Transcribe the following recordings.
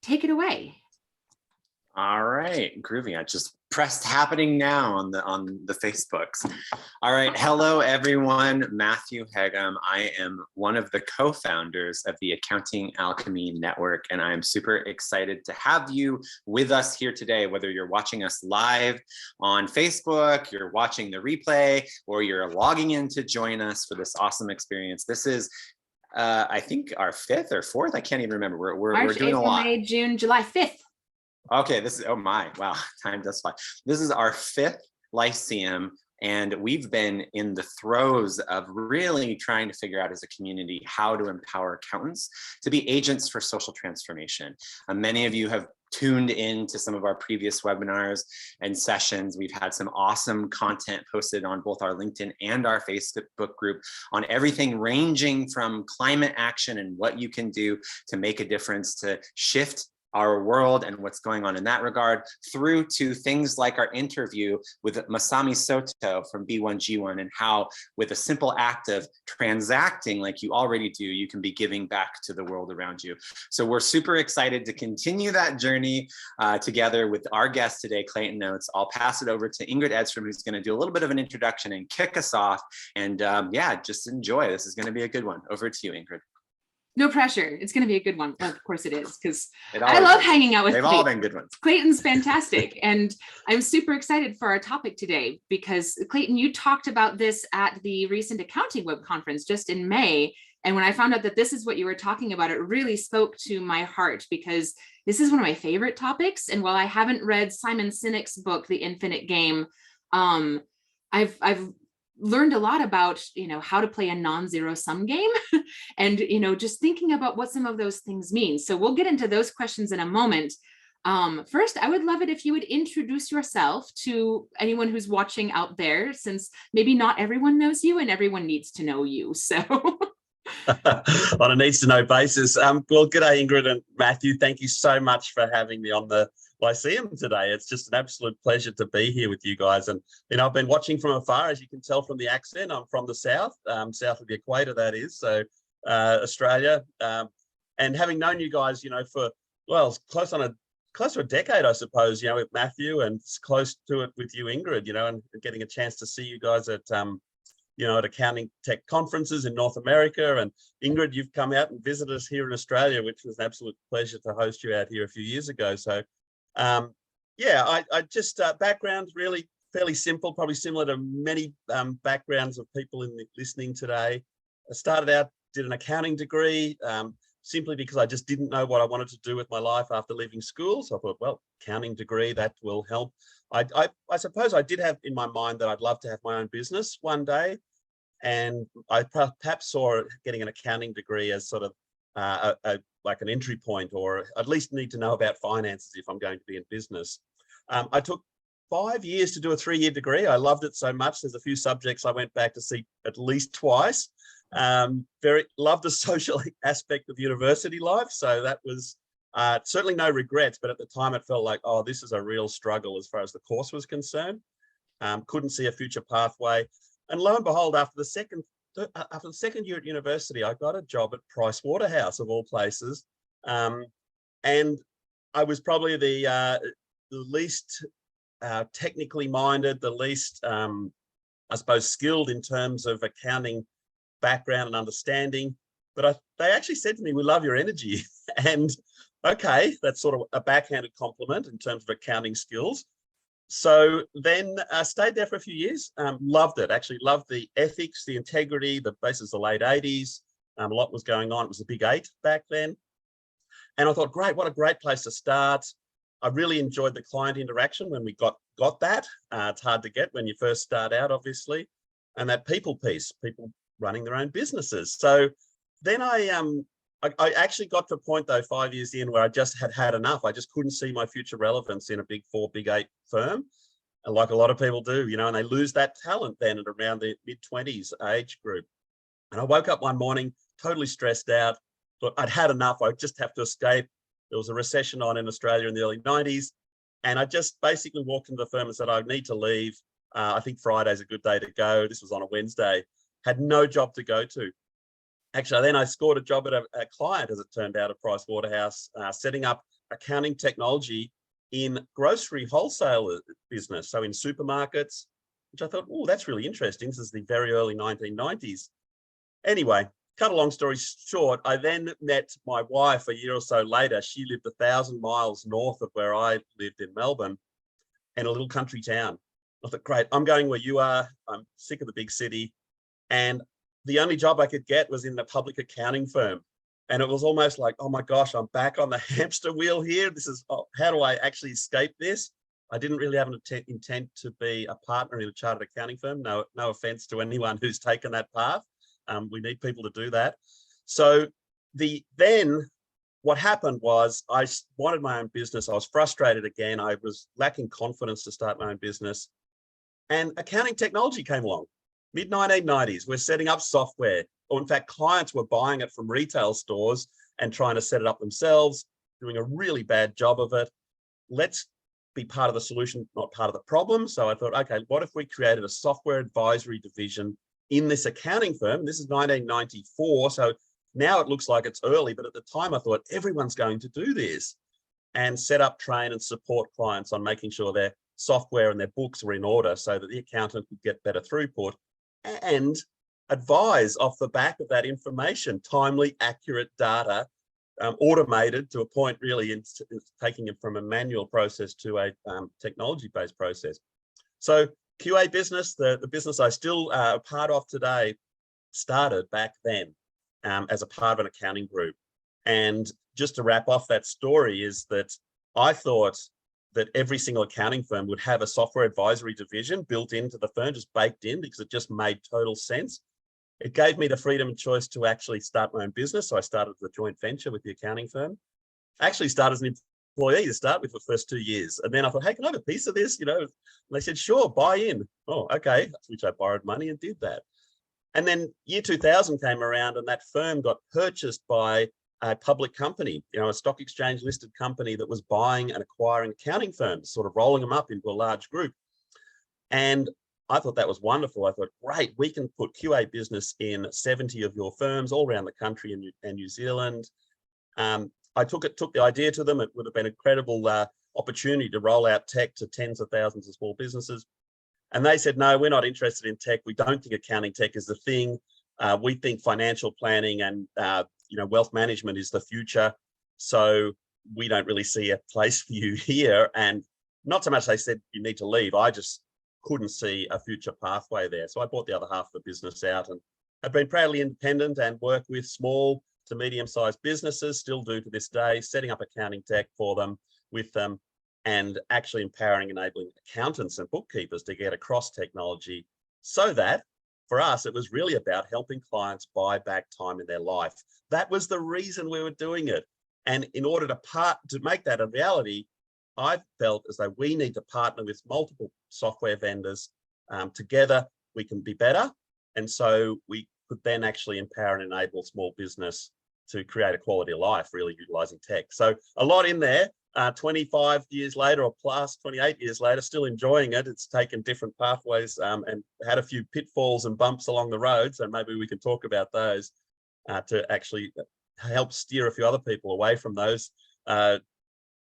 take it away. All right, groovy. I just pressed happening now on the Facebooks. All right, hello everyone. Matthew Hegum. I am one of the co-founders of the Accounting Alchemy Network, and I am super excited to have you with us here today. Whether you're watching us live on Facebook, you're watching the replay, or you're logging in to join us for this awesome experience. This is I think our 5th or 4th. I can't even remember. We're doing April, a lot. May, June, July, 5th. Okay, this is, oh my, wow, time does fly. This is our 5th Lyceum, and we've been in the throes of really trying to figure out as a community how to empower accountants to be agents for social transformation. Many of you have tuned in to some of our previous webinars and sessions. We've had some awesome content posted on both our LinkedIn and our Facebook group on everything ranging from climate action and what you can do to make a difference to shift our world and what's going on in that regard, through to things like our interview with Masami Soto from B1G1, and how with a simple act of transacting like you already do, you can be giving back to the world around you. So we're super excited to continue that journey together with our guest today, Clayton Oates. I'll pass it over to Ingrid Edstrom, who's going to do a little bit of an introduction and kick us off. And yeah, just enjoy. This is going to be a good one. Over to you, Ingrid. No pressure. It's going to be a good one. Well, of course it is, because I love hanging out with They've Clayton. all been good ones. Clayton's fantastic. And I'm super excited for our topic today, because Clayton, you talked about this at the recent accounting web conference just in May. And when I found out that this is what you were talking about, it really spoke to my heart, because this is one of my favorite topics. And while I haven't read Simon Sinek's book, The Infinite Game, I've learned a lot about, how to play a non-zero sum game and, just thinking about what some of those things mean. So we'll get into those questions in a moment. First, I would love it if you would introduce yourself to anyone who's watching out there, since maybe not everyone knows you and everyone needs to know you. So on a needs to know basis. Well, g'day, Ingrid and Matthew. Thank you so much for having me on the Lyceum today. It's just an absolute pleasure to be here with you guys. And, I've been watching from afar, as you can tell from the accent. I'm from the south, south of the equator, that is. So Australia. And having known you guys, for, well, close to a decade, I suppose, with Matthew, and close to it with you, Ingrid, and getting a chance to see you guys at, at accounting tech conferences in North America. And Ingrid, you've come out and visited us here in Australia, which was an absolute pleasure to host you out here a few years ago. So I just background really fairly simple, probably similar to many backgrounds of people listening today. I started out, did an accounting degree simply because I just didn't know what I wanted to do with my life after leaving school. So I thought, well, accounting degree, that will help. I suppose I did have in my mind that I'd love to have my own business one day. And I perhaps saw getting an accounting degree as sort of like an entry point, or at least need to know about finances if I'm going to be in business. I took 5 years to do a 3-year degree. I loved it so much. There's a few subjects I went back to see at least twice. Loved the social aspect of university life. So that was certainly no regrets, but at the time it felt like, oh, this is a real struggle as far as the course was concerned. Couldn't see a future pathway. And lo and behold, after the second year at university, I got a job at Price Waterhouse, of all places. And I was probably the least technically minded, the least, I suppose, skilled in terms of accounting background and understanding. But they actually said to me, "We love your energy." And okay, that's sort of a backhanded compliment in terms of accounting skills. So then I stayed there for a few years, loved it, actually loved the ethics, the integrity, this is the late 80s, a lot was going on. It was the big 8 back then. And I thought, great, what a great place to start. I really enjoyed the client interaction when we got that. It's hard to get when you first start out, obviously. And that people piece, people running their own businesses. So then I actually got to a point, though, 5 years in, where I just had enough. I just couldn't see my future relevance in a big 4, big 8 firm, and like a lot of people do, and they lose that talent then at around the mid-20s age group. And I woke up one morning totally stressed out, thought I'd had enough. I just have to escape. There was a recession on in Australia in the early 90s. And I just basically walked into the firm and said, I need to leave. I think Friday's a good day to go. This was on a Wednesday. Had no job to go to. Actually, then I scored a job at a client, as it turned out, at Price Waterhouse, setting up accounting technology in grocery wholesale business, so in supermarkets, which I thought, oh, that's really interesting. This is the very early 1990s. Anyway, cut a long story short, I then met my wife a year or so later. She lived 1,000 miles north of where I lived in Melbourne, in a little country town. I thought, great, I'm going where you are. I'm sick of the big city. And the only job I could get was in a public accounting firm. And it was almost like, oh my gosh, I'm back on the hamster wheel here. This is, how do I actually escape this? I didn't really have an intent to be a partner in a chartered accounting firm. No offense to anyone who's taken that path. We need people to do that. So then what happened was I wanted my own business. I was frustrated again. I was lacking confidence to start my own business. And accounting technology came along. Mid-1990s, we're setting up software. Or in fact, clients were buying it from retail stores and trying to set it up themselves, doing a really bad job of it. Let's be part of the solution, not part of the problem. So I thought, okay, what if we created a software advisory division in this accounting firm? This is 1994. So now it looks like it's early, but at the time I thought everyone's going to do this, and set up, train and support clients on making sure their software and their books were in order so that the accountant could get better throughput and advise off the back of that information, timely, accurate data, automated to a point really in taking it from a manual process to a technology-based process. So QA Business, the business I still are part of today, started back then as a part of an accounting group. And just to wrap off that story is that I thought that every single accounting firm would have a software advisory division built into the firm, just baked in, because it just made total sense. It gave me the freedom and choice to actually start my own business. So I started the joint venture with the accounting firm. I actually started as an employee to start with the first 2 years. And then I thought, hey, can I have a piece of this? You know, and they said, sure, buy in. Oh, okay. Which I borrowed money and did that. And then year 2000 came around and that firm got purchased by a public company, you know, a stock exchange listed company that was buying and acquiring accounting firms, sort of rolling them up into a large group. And I thought that was wonderful. I thought, great, we can put QA Business in 70 of your firms all around the country and New Zealand. I took the idea to them. It would have been an incredible opportunity to roll out tech to tens of thousands of small businesses. And they said, no, we're not interested in tech. We don't think accounting tech is the thing. We think financial planning and wealth management is the future. So we don't really see a place for you here. And not so much they said you need to leave. I just couldn't see a future pathway there. So I bought the other half of the business out and I've been proudly independent and work with small to medium-sized businesses, still do to this day, setting up accounting tech for them, with them, and actually empowering, enabling accountants and bookkeepers to get across technology, so that for us, it was really about helping clients buy back time in their life. That was the reason we were doing it. And in order to make that a reality, I felt as though we need to partner with multiple software vendors. Together, we can be better. And so we could then actually empower and enable small business to create a quality of life, really utilizing tech. So a lot in there. 25 years later or plus, 28 years later, still enjoying it. It's taken different pathways and had a few pitfalls and bumps along the road. So maybe we can talk about those to actually help steer a few other people away from those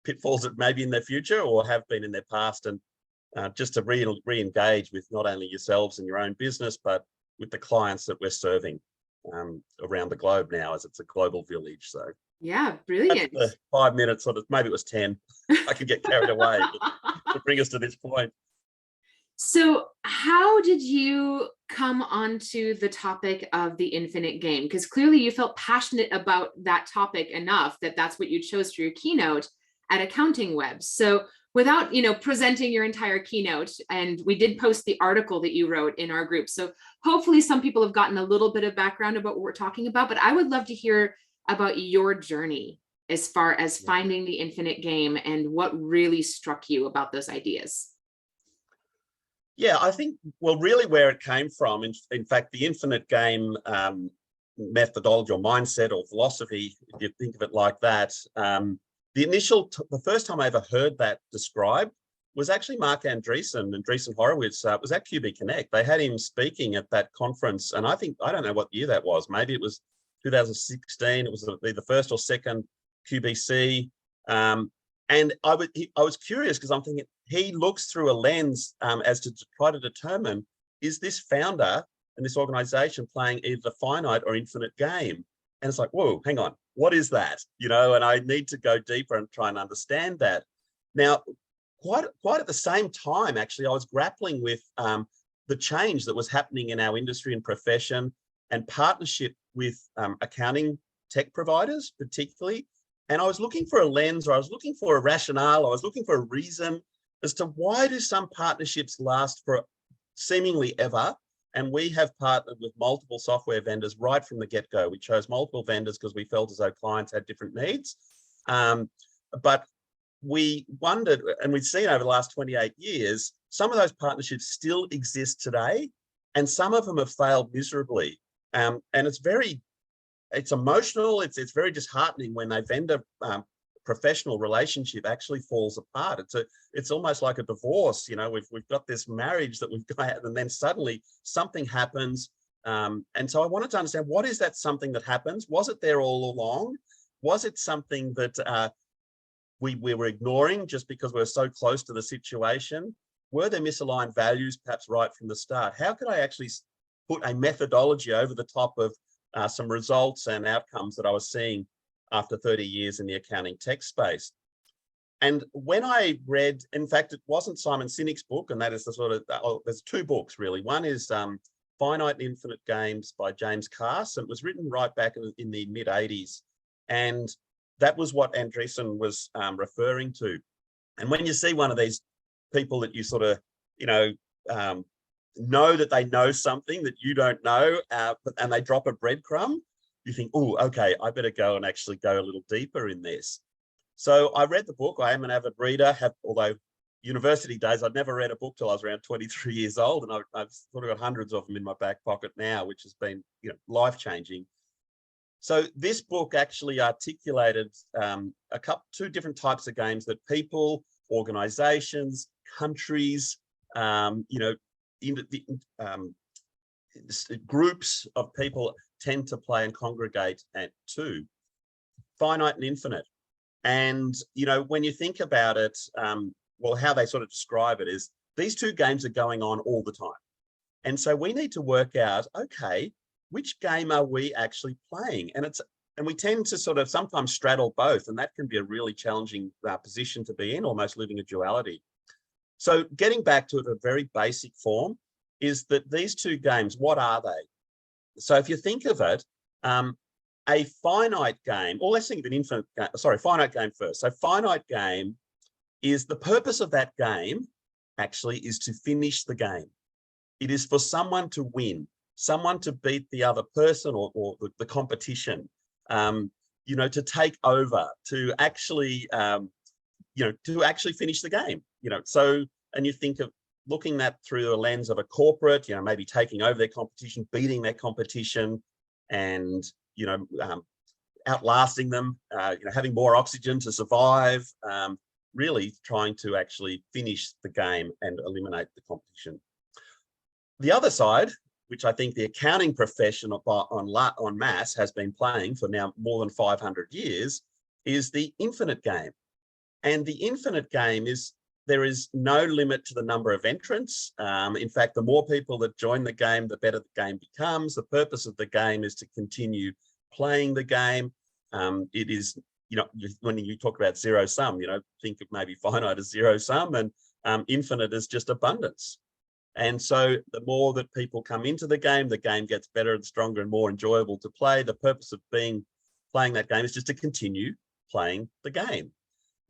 pitfalls that may be in their future or have been in their past, and just to re-engage with not only yourselves and your own business, but with the clients that we're serving around the globe now, as it's a global village. So yeah, brilliant. 5 minutes, or maybe it was 10. I could get carried away to bring us to this point. So how did you come onto the topic of the infinite game? Because clearly you felt passionate about that topic enough that that's what you chose for your keynote at Accounting Web. So without, presenting your entire keynote, and we did post the article that you wrote in our group. So hopefully some people have gotten a little bit of background about what we're talking about, but I would love to hear about your journey as far as finding the infinite game and what really struck you about those ideas. Yeah, I think, really where it came from, in fact, the infinite game methodology or mindset or philosophy, if you think of it like that, the first time I ever heard that described was actually Mark Andreessen and Andreessen Horowitz. Was at QB Connect. They had him speaking at that conference, and I don't know what year that was. Maybe it was 2016. It was the first or second QBC. And I was curious because I'm thinking he looks through a lens as to try to determine, is this founder and this organization playing either the finite or infinite game? And it's like, whoa, hang on, what is that? And I need to go deeper and try and understand that. Now, quite at the same time, actually, I was grappling with the change that was happening in our industry and profession and partnership with accounting tech providers, particularly. And I was looking for a lens, or I was looking for a rationale, I was looking for a reason as to why do some partnerships last for seemingly ever. And we have partnered with multiple software vendors right from the get-go. We chose multiple vendors because we felt as though clients had different needs. But we wondered, and we've seen over the last 28 years, some of those partnerships still exist today, and some of them have failed miserably. And it's emotional, it's very disheartening when a vendor professional relationship actually falls apart. It's almost like a divorce. We've got this marriage that we've got, and then suddenly something happens. And so I wanted to understand, what is that something that happens? Was it there all along? Was it something that we were ignoring just because we're so close to the situation? Were there misaligned values perhaps right from the start? How could I actually put a methodology over the top of some results and outcomes that I was seeing after 30 years in the accounting tech space? And when I read, in fact, it wasn't Simon Sinek's book, and that is the sort of, there's two books really. One is Finite and Infinite Games by James Cass, and it was written right back in the mid 80s. And that was what Andreessen was referring to. And when you see one of these people that you sort of, know that they know something that you don't know, and they drop a breadcrumb, you think, oh, okay, I better go and actually go a little deeper in this. So I read the book. I am an avid reader, although university days, I'd never read a book till I was around 23 years old, and I've sort of got hundreds of them in my back pocket now, which has been life-changing. So this book actually articulated two different types of games that people, organizations, countries, groups of people tend to play and congregate at two: finite and infinite. And, when you think about it, how they sort of describe it is these two games are going on all the time. And so we need to work out, okay, which game are we actually playing? And we tend to sort of sometimes straddle both, and that can be a really challenging position to be in, almost living a duality. So getting back to it, a very basic form is that these two games, what are they? So if you think of it, a finite game, or let's think of an finite game first. So finite game is, the purpose of that game actually is to finish the game. It is for someone to win, someone to beat the other person or the competition, to take over, to actually, finish the game, So, and you think of looking at through the lens of a corporate, maybe taking over their competition, beating their competition, and, outlasting them, having more oxygen to survive, really trying to actually finish the game and eliminate the competition. The other side, which I think the accounting profession en masse has been playing for now more than 500 years, is the infinite game. And the infinite game is, there is no limit to the number of entrants. In fact, the more people that join the game, the better the game becomes. The purpose of the game is to continue playing the game. It is, when you talk about zero sum, think of maybe finite as zero sum, and infinite as just abundance. And so the more that people come into the game gets better and stronger and more enjoyable to play. The purpose of playing that game is just to continue playing the game.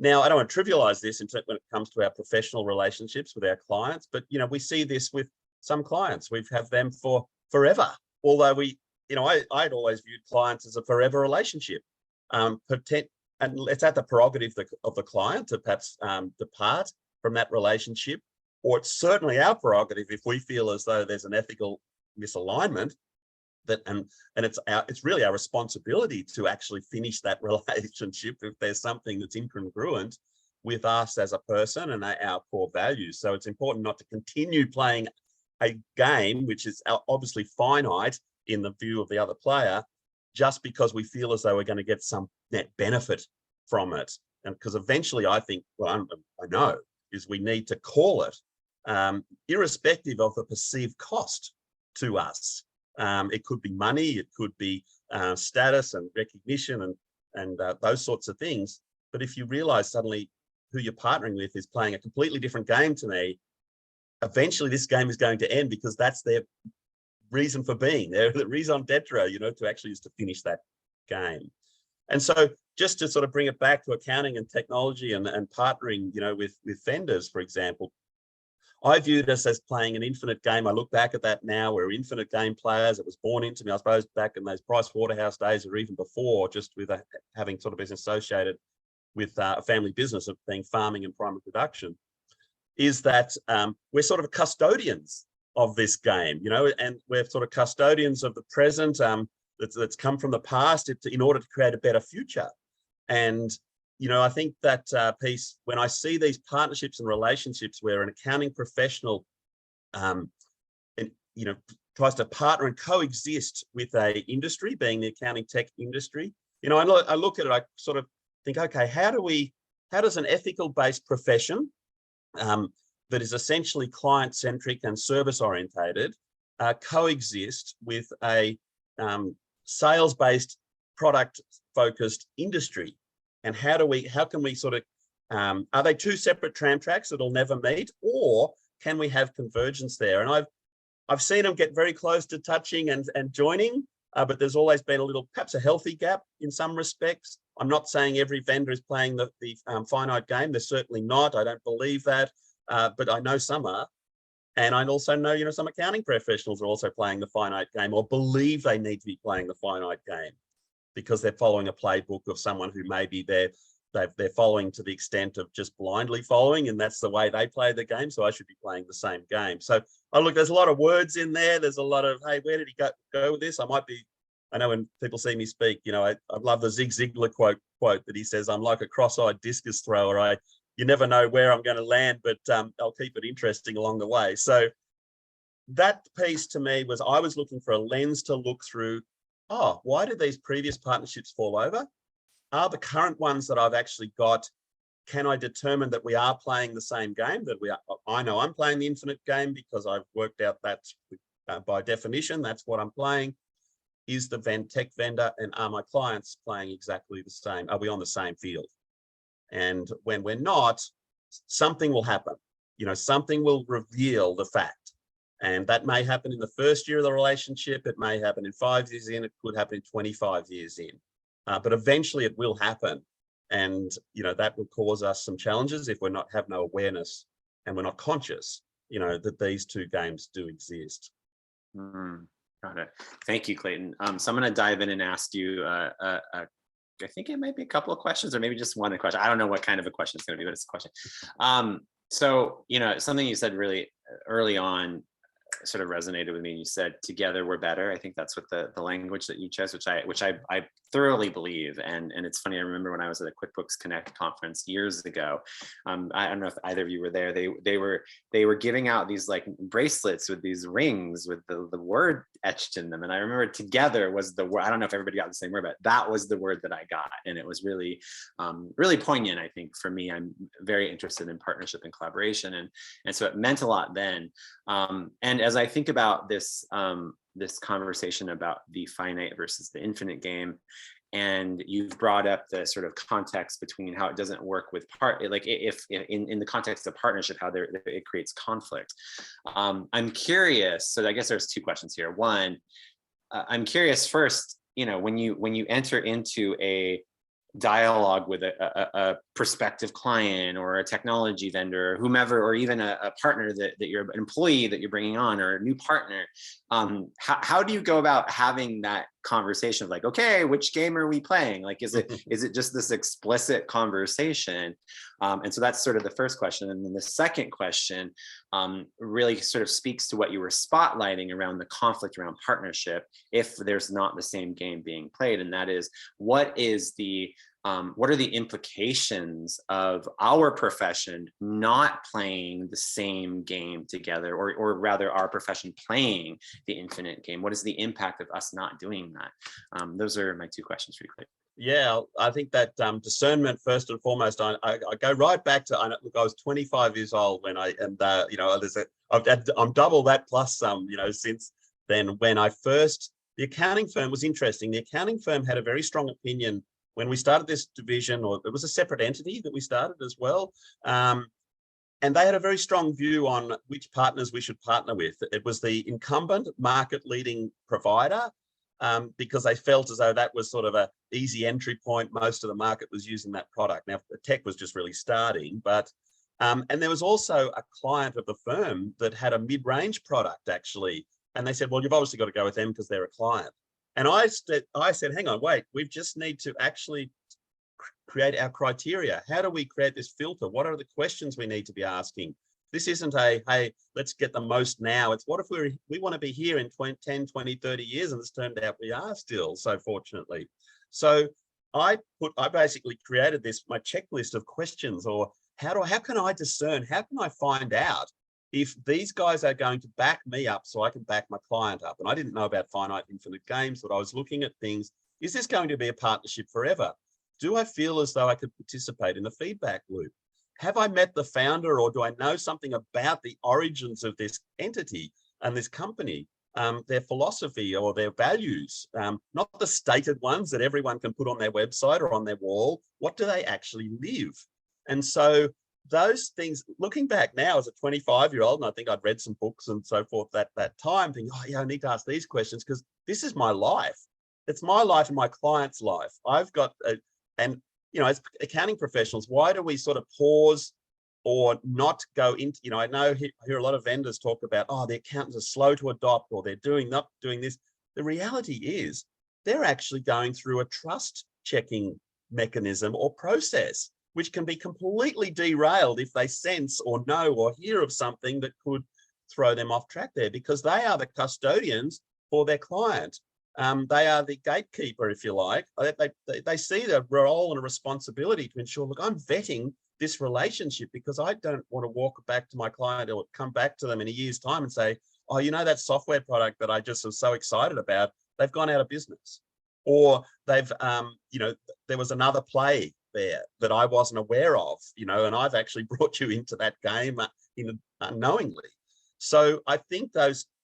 Now, I don't want to trivialize this when it comes to our professional relationships with our clients, but, we see this with some clients. We've had them for forever, although I'd always viewed clients as a forever relationship. And it's at the prerogative of the client to perhaps depart from that relationship, or it's certainly our prerogative if we feel as though there's an ethical misalignment, and it's really our responsibility to actually finish that relationship if there's something that's incongruent with us as a person and our core values. So it's important not to continue playing a game which is obviously finite in the view of the other player, just because we feel as though we're going to get some net benefit from it. and because eventually I think, well, I know, is we need to call it, irrespective of the perceived cost to us. It could be money, it could be status and recognition and those sorts of things. But if you realize suddenly who you're partnering with is playing a completely different game to me, eventually this game is going to end, because that's their reason for being. They're the raison d'etre, to actually is to finish that game. And so just to sort of bring it back to accounting and technology and partnering, with vendors, for example, I viewed us as playing an infinite game. I look back at that now. We're infinite game players. It was born into me, I suppose, back in those Price Waterhouse days, or even before, just with having sort of been associated with a family business of being farming and primary production, is that we're sort of custodians of this game, and we're sort of custodians of the present that's come from the past in order to create a better future. And I think that piece, when I see these partnerships and relationships where an accounting professional, tries to partner and coexist with a industry, being the accounting tech industry, I look at it, I sort of think, okay, how does an ethical-based profession that is essentially client-centric and service-orientated coexist with a sales-based, product-focused industry? And how can we sort of, are they two separate tram tracks that'll never meet, or can we have convergence there? And I've seen them get very close to touching and joining, but there's always been perhaps a healthy gap in some respects. I'm not saying every vendor is playing the finite game. They're certainly not. I don't believe that, but I know some are. And I also know, some accounting professionals are also playing the finite game, or believe they need to be playing the finite game, because they're following a playbook of someone who maybe they're following to the extent of just blindly following, and that's the way they play the game, so I should be playing the same game. So there's a lot of words in there. There's a lot of, hey, where did he go with this? I know when people see me speak, I love the Zig Ziglar quote that he says, I'm like a cross-eyed discus thrower. You never know where I'm going to land, but I'll keep it interesting along the way. So that piece to me was, I was looking for a lens to look through. Oh, why did these previous partnerships fall over? Are the current ones that I've actually got, can I determine that we are playing the same game? I know I'm playing the infinite game because I've worked out that's by definition, that's what I'm playing. Is the tech vendor and are my clients playing exactly the same? Are we on the same field? And when we're not, something will happen. Something will reveal the fact. And that may happen in the first year of the relationship. It may happen in 5 years in. It could happen in 25 years in. But eventually it will happen. And, that will cause us some challenges if we have no awareness and we're not conscious, that these two games do exist. Got it. Thank you, Clayton. So I'm going to dive in and ask you, I think it might be a couple of questions, or maybe just one question. I don't know what kind of a question it's going to be, but it's a question. So, something you said really early on sort of resonated with me. You said, together we're better. I think that's what the language that you chose, which I thoroughly believe. And it's funny, I remember when I was at a QuickBooks Connect conference years ago. I don't know if either of you were there. They were giving out these like bracelets with these rings with the word etched in them. And I remember together was the word. I don't know if everybody got the same word, but that was the word that I got. And it was really, really poignant, I think, for me. I'm very interested in partnership and collaboration. And so it meant a lot then. And as I think about this, this conversation about the finite versus the infinite game, and you've brought up the sort of context between how it doesn't work with if in the context of partnership, how it creates conflict. I'm curious. So I guess there's two questions here. One, I'm curious first, when you enter into a dialogue with a prospective client or a technology vendor or whomever, or even a partner that you're an employee that you're bringing on, or a new partner, how do you go about having that conversation of like, okay, which game are we playing? Like, is it just this explicit conversation? And so that's sort of the first question. And then the second question really sort of speaks to what you were spotlighting around the conflict around partnership, if there's not the same game being played. And that is, what are the implications of our profession not playing the same game together, or rather our profession playing the infinite game? What is the impact of us not doing that? Those are my two questions for you, Clayton. Yeah, I think that discernment first and foremost. I go right back to look. I was 25 years old when I'm double that plus some. Since then, when the accounting firm was interesting. The accounting firm had a very strong opinion when we started this division, or it was a separate entity that we started as well. And they had a very strong view on which partners we should partner with. It was the incumbent market-leading provider, because they felt as though that was sort of an easy entry point. Most of the market was using that product. Now, the tech was just really starting, but and there was also a client of the firm that had a mid-range product actually, and they said, well, you've obviously got to go with them because they're a client. And I said, hang on, wait, we just need to actually create our criteria. How do we create this filter? What are the questions we need to be asking? This isn't hey, let's get the most now. It's what if we want to be here in 10, 20, 30 years, and it's turned out we are still, so fortunately. So I basically created my checklist of questions, or how can I discern, how can I find out if these guys are going to back me up so I can back my client up? And I didn't know about finite infinite games, but I was looking at things. Is this going to be a partnership forever? Do I feel as though I could participate in the feedback loop? Have I met the founder, or do I know something about the origins of this entity and this company, their philosophy or their values, not the stated ones that everyone can put on their website or on their wall? What do they actually live? And so those things, looking back now as a 25-year-old, and I think I'd read some books and so forth that time, thinking, oh yeah, I need to ask these questions because this is my life. It's my life and my client's life. I've got as accounting professionals, why do we sort of pause or not go into, I hear a lot of vendors talk about, oh, the accountants are slow to adopt, or they're not doing this. The reality is they're actually going through a trust checking mechanism or process, which can be completely derailed if they sense or know or hear of something that could throw them off track there, because they are the custodians for their client. They are the gatekeeper, if you like. They see the role and a responsibility to ensure, look, I'm vetting this relationship because I don't want to walk back to my client or come back to them in a year's time and say, oh, that software product that I just was so excited about, they've gone out of business. Or they've, there was another play there that I wasn't aware of, and I've actually brought you into that game unknowingly. So I think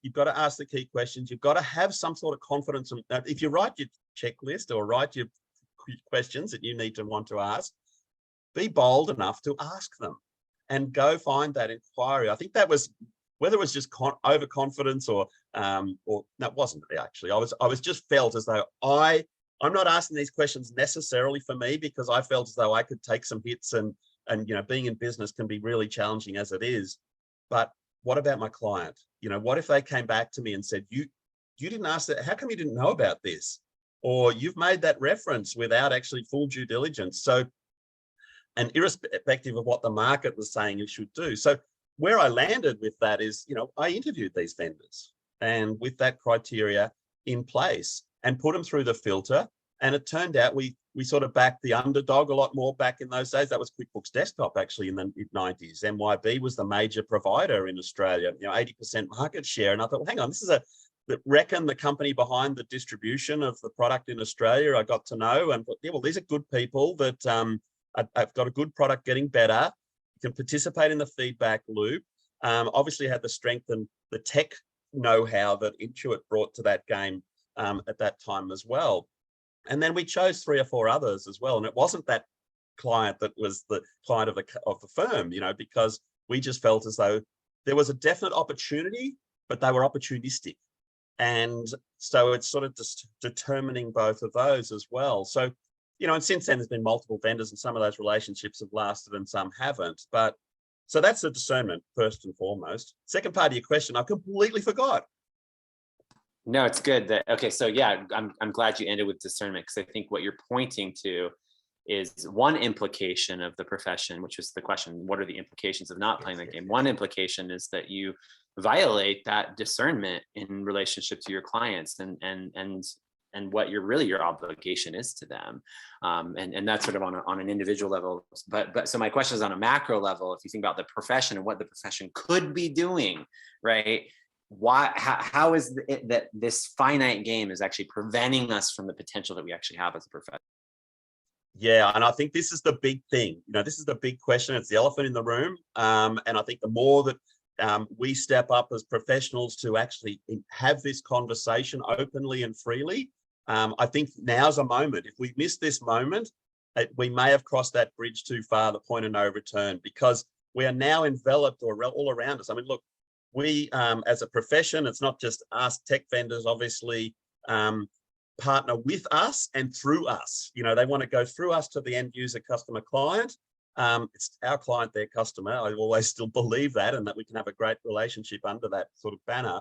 you've got to ask the key questions. You've got to have some sort of confidence. If you write your checklist or write your questions that you need to want to ask, be bold enough to ask them and go find that inquiry. I think that was, whether it was just overconfidence or that wasn't it actually. I was just felt as though I'm not asking these questions necessarily for me, because I felt as though I could take some hits and being in business can be really challenging as it is. But what about my client? What if they came back to me and said, you didn't ask that, how come you didn't know about this? Or you've made that reference without actually full due diligence. So, and irrespective of what the market was saying you should do. So where I landed with that is, I interviewed these vendors, and with that criteria in place and put them through the filter. And it turned out we sort of backed the underdog a lot more back in those days. That was QuickBooks Desktop actually in the mid-90s. MYB was the major provider in Australia, 80% market share. And I thought, well, hang on, this is reckon the company behind the distribution of the product in Australia. I got to know, and yeah, well, these are good people that I've got a good product getting better. You can participate in the feedback loop. Obviously had the strength and the tech know-how that Intuit brought to that game at that time as well. And then we chose 3 or 4 others as well. And it wasn't that client that was the client of the firm, because we just felt as though there was a definite opportunity, but they were opportunistic. And so it's sort of just determining both of those as well. So, and since then there's been multiple vendors, and some of those relationships have lasted and some haven't. But so that's the discernment first and foremost. Second part of your question, I completely forgot. No, it's good. Okay, so yeah, I'm glad you ended with discernment, because I think what you're pointing to is one implication of the profession, which is the question, what are the implications of not playing the game? One implication is that you violate that discernment in relationship to your clients and what your obligation is to them. And that's sort of on an individual level. But so my question is on a macro level, if you think about the profession and what the profession could be doing, right? How is it that this finite game is actually preventing us from the potential that we actually have as a profession? Yeah, and I think this is the big thing. This is the big question. It's the elephant in the room. And I think the more that we step up as professionals to actually have this conversation openly and freely, I think now's a moment. If we miss this moment, we may have crossed that bridge too far, the point of no return, because we are now enveloped all around us. I mean, look, we as a profession, it's not just us tech vendors, obviously, partner with us and through us. They want to go through us to the end user customer client. It's our client, their customer. I always still believe that, and that we can have a great relationship under that sort of banner.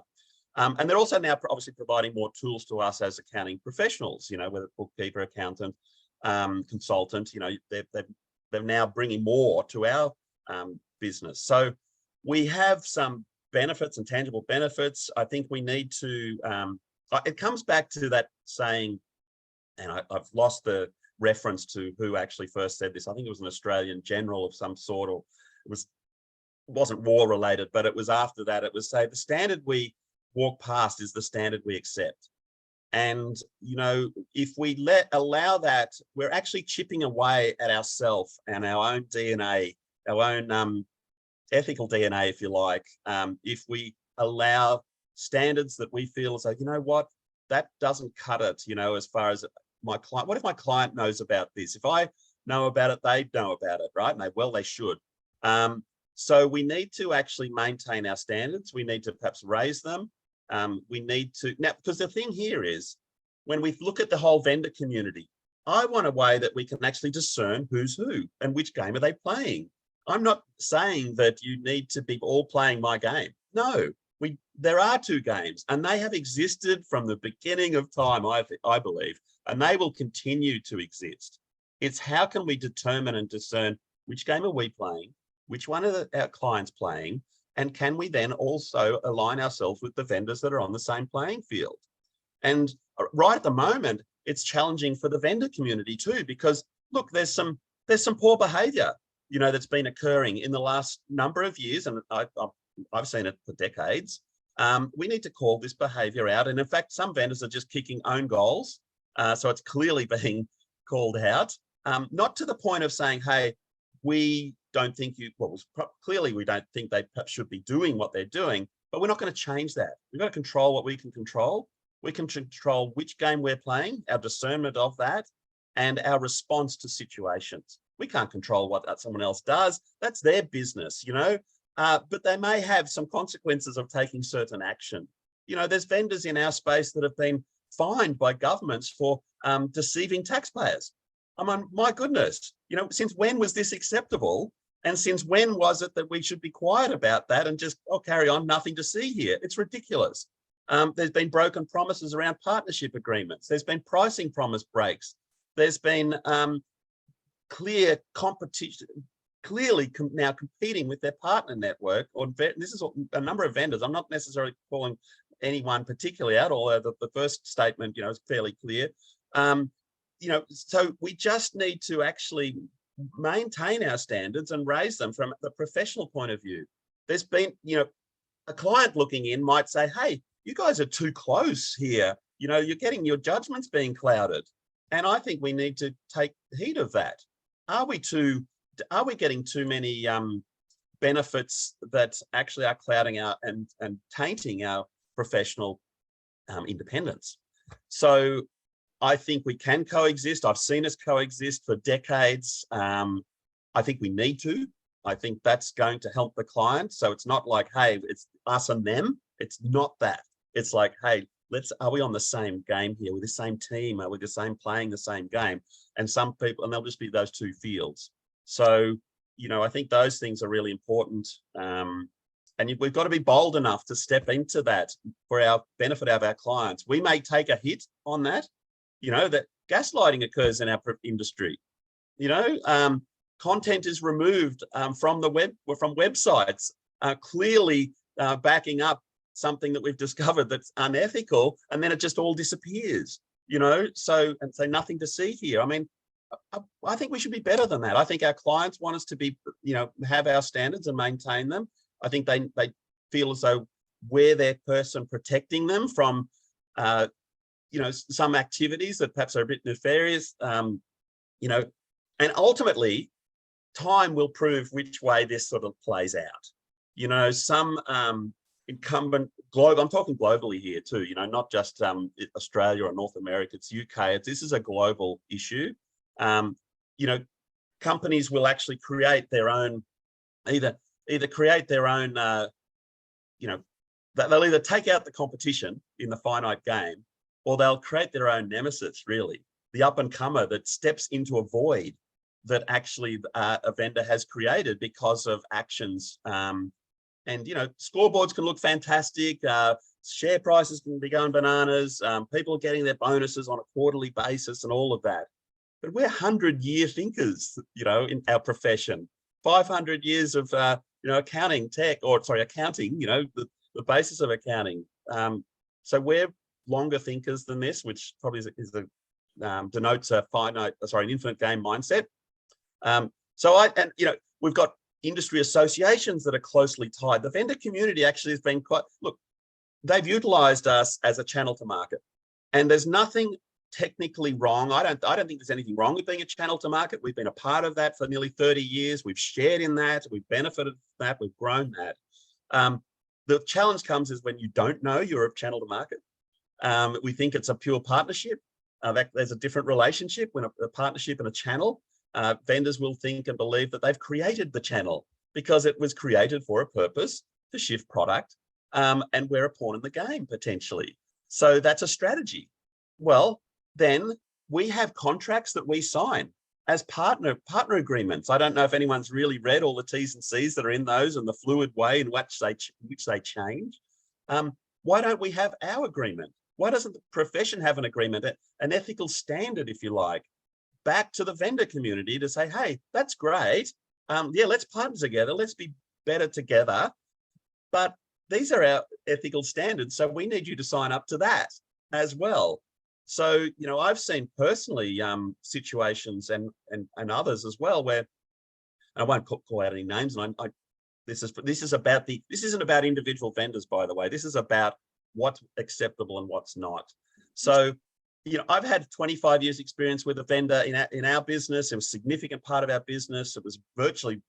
And they're also now obviously providing more tools to us as accounting professionals, whether bookkeeper, accountant, consultant, they're now bringing more to our business. So we have some benefits and tangible benefits. I think we need to, it comes back to that saying, and I've lost the reference to who actually first said this. I think it was an Australian general of some sort, or it wasn't war related, but it was after that. It was say the standard we walk past is the standard we accept. And, if we allow that, we're actually chipping away at ourselves and our own DNA, our own ethical DNA, if you like. If we allow standards that we feel as though, what, that doesn't cut it, as far as my client. What if my client knows about this? If I know about it, they know about it, right? And they should. So we need to actually maintain our standards. We need to perhaps raise them. We need to now, because the thing here is, when we look at the whole vendor community, I want a way that we can actually discern who's who and which game are they playing. I'm not saying that you need to be all playing my game. No, there are two games, and they have existed from the beginning of time, I believe, and they will continue to exist. It's how can we determine and discern which game are we playing, which one are our clients playing, and can we then also align ourselves with the vendors that are on the same playing field? And right at the moment, it's challenging for the vendor community too, because look, there's some poor behavior, that's been occurring in the last number of years, and I've seen it for decades. We need to call this behavior out. And in fact, some vendors are just kicking own goals. So it's clearly being called out, not to the point of saying, hey, we don't think clearly we don't think they perhaps should be doing what they're doing, but we're not going to change that. We've got to control what we can control. We can control which game we're playing, our discernment of that, and our response to situations. We can't control what someone else does. That's their business, but they may have some consequences of taking certain action. There's vendors in our space that have been fined by governments for deceiving taxpayers. I mean, my goodness, since when was this acceptable? And since when was it that we should be quiet about that and just, carry on, nothing to see here? It's ridiculous. There's been broken promises around partnership agreements. There's been pricing promise breaks. There's been clear competition, clearly now competing with their partner network. This is a number of vendors. I'm not necessarily calling anyone particularly out, although the first statement, is fairly clear. So we just need to actually maintain our standards and raise them from the professional point of view. There's been, a client looking in might say, hey, you guys are too close here. You're getting your judgments being clouded. And I think we need to take heed of that. Are we getting too many benefits that actually are clouding our and tainting our professional independence? So I think we can coexist. I've seen us coexist for decades. I think we need to. I think that's going to help the client. So it's not like, hey, it's us and them. It's not that. It's like, hey, are we on the same game here? With the same team? Are we playing the same game? And some people, and they'll just be those two fields. So, I think those things are really important. And we've got to be bold enough to step into that for our benefit of our clients. We may take a hit on that. That gaslighting occurs in our industry. Content is removed from websites, clearly backing up something that we've discovered that's unethical, and then it just all disappears. So nothing to see here. I mean, I think we should be better than that. I think our clients want us to be, have our standards and maintain them. I think they feel as though we're their person protecting them from, some activities that perhaps are a bit nefarious. And ultimately, time will prove which way this sort of plays out. You know, some incumbent global, I'm talking globally here too, you know, not just Australia or North America, it's UK. This is a global issue. You know, companies will actually create their own, either create their own, you know, they'll either take out the competition in the finite game, or they'll create their own nemesis, really, the up and comer that steps into a void that actually a vendor has created because of actions. And, you know, scoreboards can look fantastic. Share prices can be going bananas. People are getting their bonuses on a quarterly basis and all of that. But we're 100-year thinkers, you know, in our profession. 500 years of, you know, accounting, you know, the basis of accounting. So we're longer thinkers than this, which probably denotes an infinite game mindset. And you know, we've got industry associations that are closely tied. The vendor community actually has been they've utilized us as a channel to market, and there's nothing technically wrong. I don't think there's anything wrong with being a channel to market. We've been a part of that for nearly 30 years. We've shared in that, we've benefited from that, we've grown that. The challenge comes is when you don't know you're a channel to market. We think it's a pure partnership. There's a different relationship when a partnership and a channel. Vendors will think and believe that they've created the channel because it was created for a purpose to shift product, and we're a pawn in the game potentially. So that's a strategy. Well, then we have contracts that we sign as partner agreements. I don't know if anyone's really read all the T's and C's that are in those and the fluid way in which they change. Why don't we have our agreement? Why doesn't the profession have an agreement, an ethical standard, if you like, back to the vendor community to say, hey, that's great. Yeah, let's partner together. Let's be better together. But these are our ethical standards. So we need you to sign up to that as well. So, you know, I've seen personally situations and others as well where, and I won't call out any names. And this isn't about individual vendors, by the way. This is about what's acceptable and what's not. So, you know, I've had 25 years experience with a vendor in our business. It was a significant part of our business. It was virtually,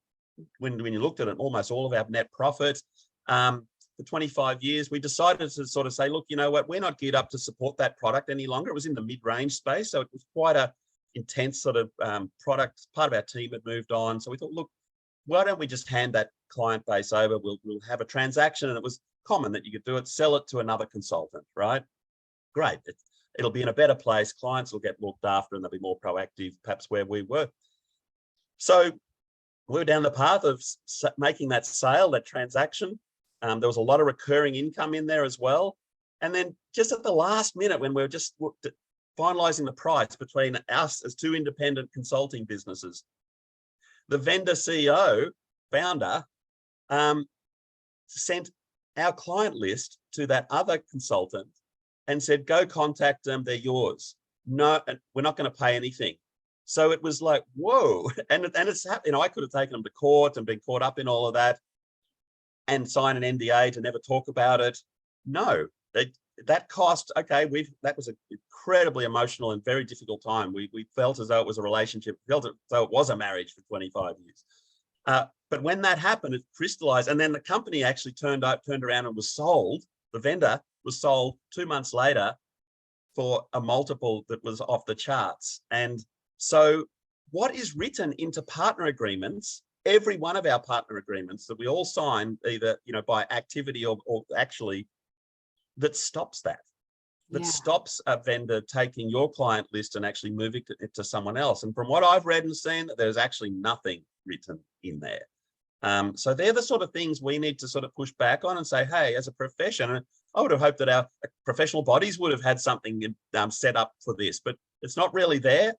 when you looked at it, almost all of our net profit. For 25 years, we decided to sort of say, look, you know what, we're not geared up to support that product any longer. It was in the mid-range space, so it was quite a intense sort of product. Part of our team had moved on. So we thought, look, why don't we just hand that client base over? We'll have a transaction. And it was common that you could do it, sell it to another consultant, right? Great. It'll be in a better place. Clients will get looked after and they'll be more proactive, perhaps where we were. So we were down the path of making that sale, that transaction. There was a lot of recurring income in there as well. And then just at the last minute, when we were just finalizing the price between us as two independent consulting businesses, the vendor CEO, founder, sent our client list to that other consultant and said, go contact them, they're yours. No, we're not going to pay anything. So it was like, whoa. And it's happened. You know, I could have taken them to court and been caught up in all of that and sign an NDA to never talk about it. No, that cost, okay, that was an incredibly emotional and very difficult time. We felt as though it was a relationship, felt as though it was a marriage for 25 years. But when that happened, it crystallized. And then the company actually turned around and was sold. The vendor was sold 2 months later for a multiple that was off the charts. And so what is written into partner agreements, every one of our partner agreements that we all sign, either, you know, by activity or actually, that stops that. That stops a vendor taking your client list and actually moving it to someone else. And from what I've read and seen, there's actually nothing written in there. So they're the sort of things we need to sort of push back on and say, hey, as a profession, and I would have hoped that our professional bodies would have had something set up for this, but it's not really there.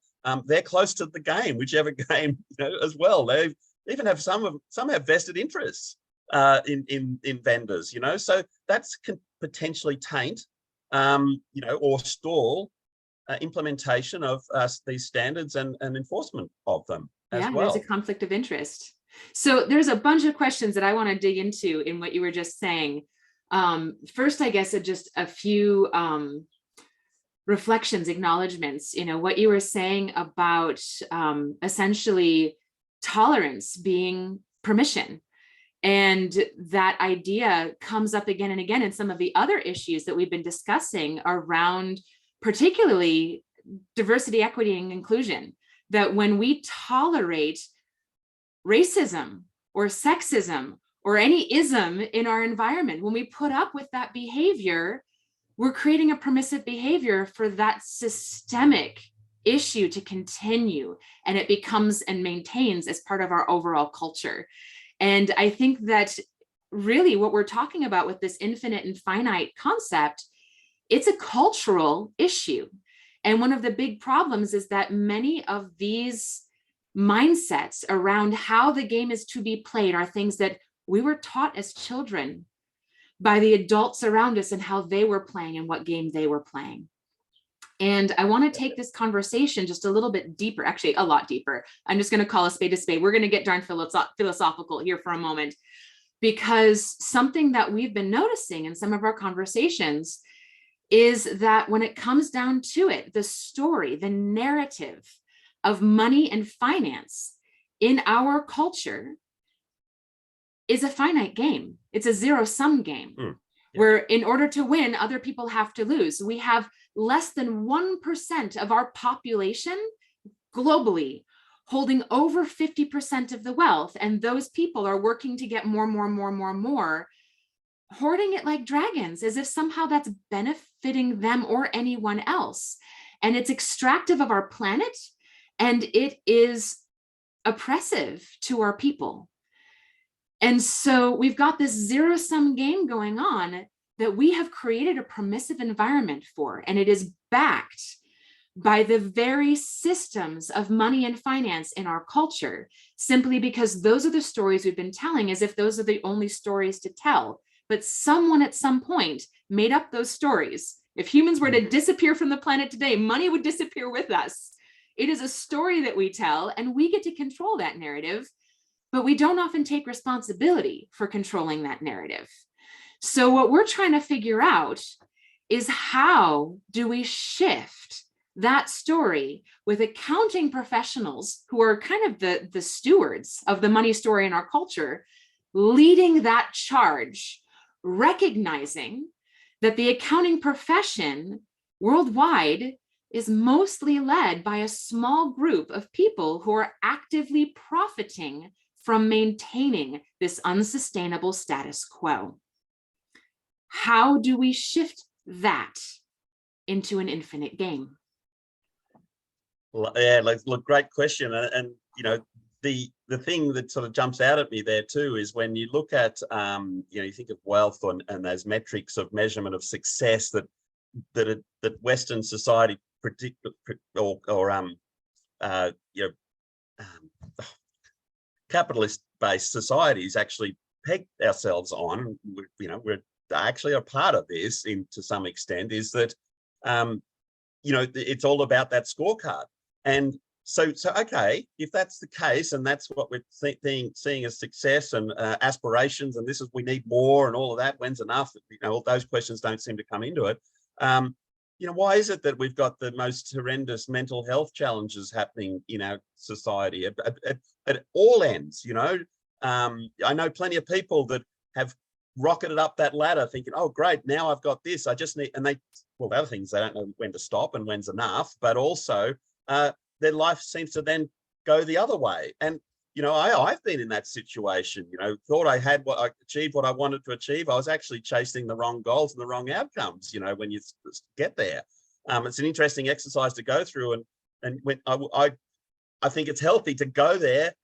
They're close to the game, whichever game, you know, as well. They even have some have vested interests in vendors, you know, so that's can potentially taint, you know, or stall implementation of these standards and enforcement of them as well. There's a conflict of interest. So there's a bunch of questions that I want to dig into in what you were just saying. First, I guess just a few reflections, acknowledgements, what you were saying about essentially tolerance being permission. And that idea comes up again and again in some of the other issues that we've been discussing around particularly diversity, equity, and inclusion, that when we tolerate racism or sexism or any ism in our environment, when we put up with that behavior, we're creating a permissive behavior for that systemic issue to continue, and it becomes and maintains as part of our overall culture. And I think that really what we're talking about with this infinite and finite concept, it's a cultural issue. And one of the big problems is that many of these mindsets around how the game is to be played are things that we were taught as children by the adults around us and how they were playing and what game they were playing. And I want to take this conversation just a little bit deeper, actually a lot deeper. I'm just going to call a spade a spade. We're going to get darn philosophical here for a moment, because something that we've been noticing in some of our conversations is that when it comes down to it, the story, the narrative of money and finance in our culture is a finite game. It's a zero-sum game. Where in order to win, other people have to lose. We have less than 1% of our population globally holding over 50% of the wealth. And those people are working to get more, hoarding it like dragons, as if somehow that's benefiting them or anyone else. And it's extractive of our planet, and it is oppressive to our people. And so we've got this zero-sum game going on that we have created a permissive environment for, and it is backed by the very systems of money and finance in our culture, simply because those are the stories we've been telling, as if those are the only stories to tell. But someone at some point made up those stories. If humans were to disappear from the planet today, money would disappear with us. It is a story that we tell, and we get to control that narrative, but we don't often take responsibility for controlling that narrative. So what we're trying to figure out is, how do we shift that story with accounting professionals who are kind of the stewards of the money story in our culture, leading that charge, recognizing that the accounting profession worldwide is mostly led by a small group of people who are actively profiting from maintaining this unsustainable status quo. How do we shift that into an infinite game? Well, yeah, look, great question. And the thing that sort of jumps out at me there too is when you look at, you think of wealth and those metrics of measurement of success that Western society predict, capitalist-based societies actually peg ourselves on. We're actually a part of this to some extent, is that it's all about that scorecard. And so okay, if that's the case, and that's what we're seeing as success and aspirations, and this is, we need more and all of that, when's enough, all those questions don't seem to come into it. Why is it that we've got the most horrendous mental health challenges happening in our society at all ends? I know plenty of people that have rocketed up that ladder thinking, oh, great, now I've got this, I just need, and the other things, they don't know when to stop and when's enough, but also their life seems to then go the other way. And, I've been in that situation, thought I achieved what I wanted to achieve. I was actually chasing the wrong goals and the wrong outcomes, when you get there. It's an interesting exercise to go through. And when I think it's healthy to go there,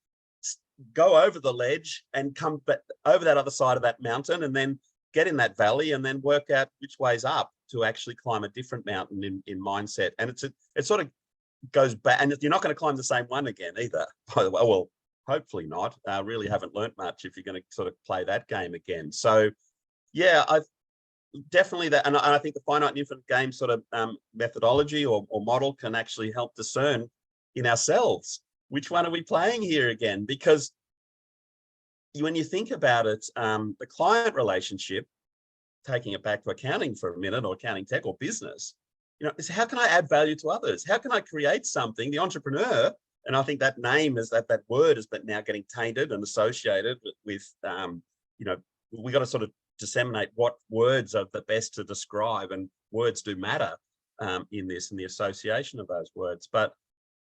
go over the ledge and come back over that other side of that mountain, and then get in that valley and then work out which way's up to actually climb a different mountain in mindset. And it sort of goes back, and you're not going to climb the same one again either, by the way. Well, hopefully not. Really haven't learnt much if you're going to sort of play that game again. So yeah, I definitely that, and I think the finite and infinite game sort of methodology or model can actually help discern in ourselves, which one are we playing here again? Because when you think about it, the client relationship, taking it back to accounting for a minute, or accounting tech or business, is how can I add value to others? How can I create something? The entrepreneur, and I think that name is that word is but now getting tainted and associated with, we got to sort of disseminate what words are the best to describe, and words do matter in this and the association of those words. But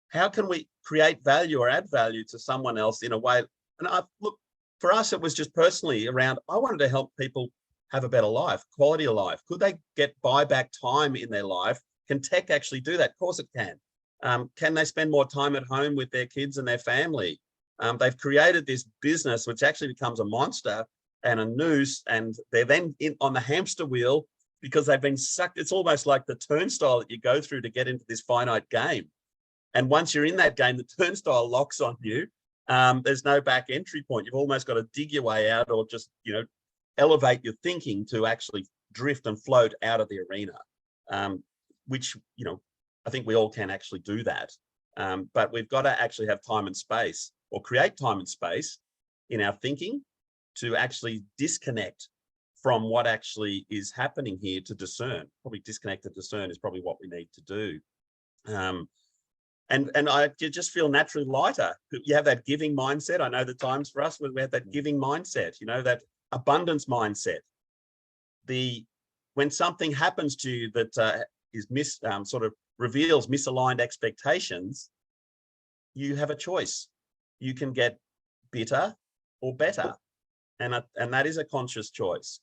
how can we create value or add value to someone else in a way? And look, for us, it was just personally around, I wanted to help people have a better life, quality of life. Could they get buyback time in their life? Can tech actually do that? Of course it can. Can they spend more time at home with their kids and their family? They've created this business, which actually becomes a monster and a noose, and they're then on the hamster wheel because they've been sucked. It's almost like the turnstile that you go through to get into this finite game. And once you're in that game, the turnstile locks on you. There's no back entry point. You've almost got to dig your way out, or just, elevate your thinking to actually drift and float out of the arena, which, I think we all can actually do that. But we've got to actually have time and space, or create time and space in our thinking to actually disconnect from what actually is happening here to discern. Probably disconnect to discern is probably what we need to do. And I just feel naturally lighter. You have that giving mindset. I know the times for us when we have that giving mindset, that abundance mindset. When something happens to you that is sort of reveals misaligned expectations, you have a choice. You can get bitter or better, and that is a conscious choice.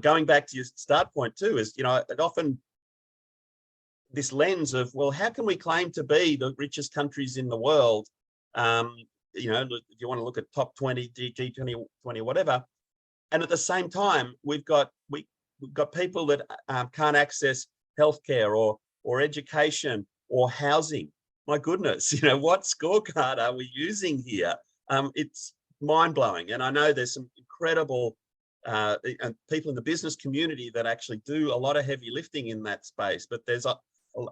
Going back to your start point too, is it often this lens of, well, how can we claim to be the richest countries in the world? If you want to look at top 20, G20, whatever, and at the same time, we've got people that can't access healthcare or education or housing. My goodness, what scorecard are we using here? It's mind-blowing. And I know there's some incredible people in the business community that actually do a lot of heavy lifting in that space, but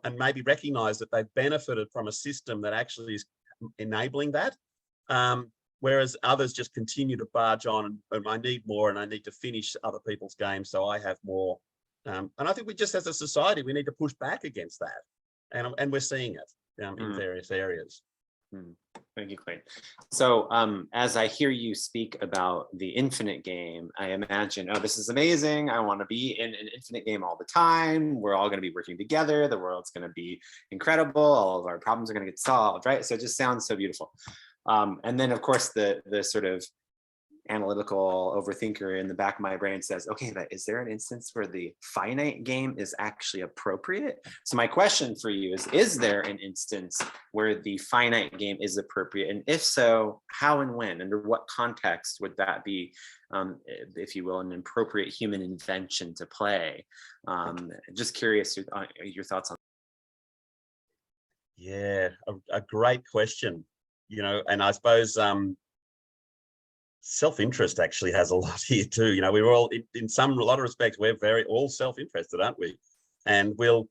and maybe recognize that they've benefited from a system that actually is enabling that. Whereas others just continue to barge on, and I need more, and I need to finish other people's games so I have more. And I think we just, as a society, we need to push back against that. And we're seeing it in various areas. Thank you, Clayton. So as I hear you speak about the infinite game, I imagine, oh, this is amazing. I want to be in an infinite game all the time. We're all going to be working together. The world's going to be incredible. All of our problems are going to get solved, right? So it just sounds so beautiful. And then, of course, the sort of analytical overthinker in the back of my brain says, okay, but is there an instance where the finite game is actually appropriate? So my question for you is there an instance where the finite game is appropriate? And if so, how and when? Under what context would that be, if you will, an appropriate human invention to play? Just curious your thoughts on that. Yeah, a great question. And I suppose self-interest actually has a lot here too. We're all in a lot of respects, we're very all self-interested, aren't we? And we'll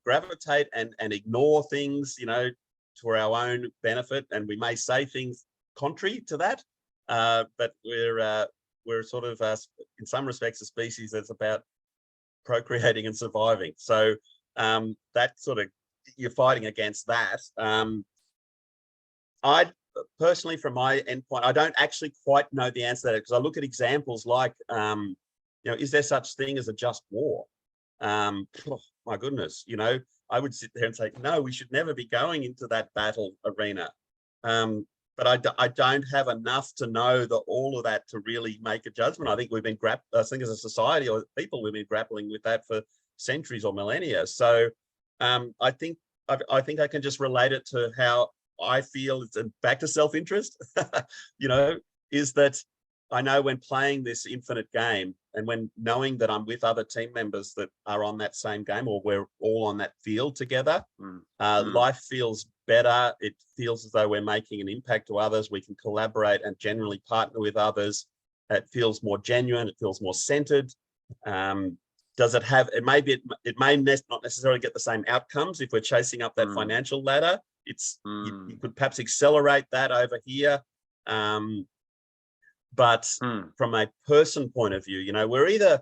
gravitate and ignore things, to our own benefit, and we may say things contrary to that. But we're sort of in some respects a species that's about procreating and surviving. So that sort of, you're fighting against that. I personally, from my endpoint, I don't actually quite know the answer to that, because I look at examples like, is there such thing as a just war? Oh, my goodness, I would sit there and say, no, we should never be going into that battle arena. But I don't have enough to know all of that to really make a judgment. I think we've been I think as a society or people, we've been grappling with that for centuries or millennia. So I think I can just relate it to how I feel. It's back to self-interest, is that I know when playing this infinite game, and when knowing that I'm with other team members that are on that same game, or we're all on that field together, life feels better. It feels as though we're making an impact to others. We can collaborate and generally partner with others. It feels more genuine. It feels more centered. Does it have, it may not necessarily get the same outcomes if we're chasing up that financial ladder. You could perhaps accelerate that over here. But from a person point of view, we're either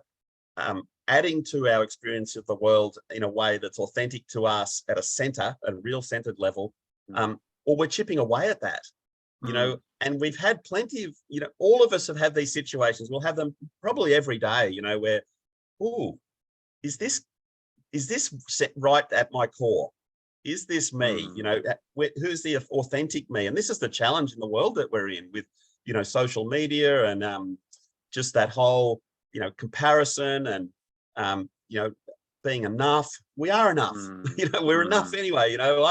adding to our experience of the world in a way that's authentic to us at a real centered level, or we're chipping away at that, you know. And we've had plenty of, you know, all of us have had these situations. We'll have them probably every day, you know, where, oh, is this right at my core? Is this me? You know, who's the authentic me? And this is the challenge in the world that we're in with, you know, social media and just that whole, you know, comparison and, you know, being enough. We are enough. You know, we're enough anyway. You know,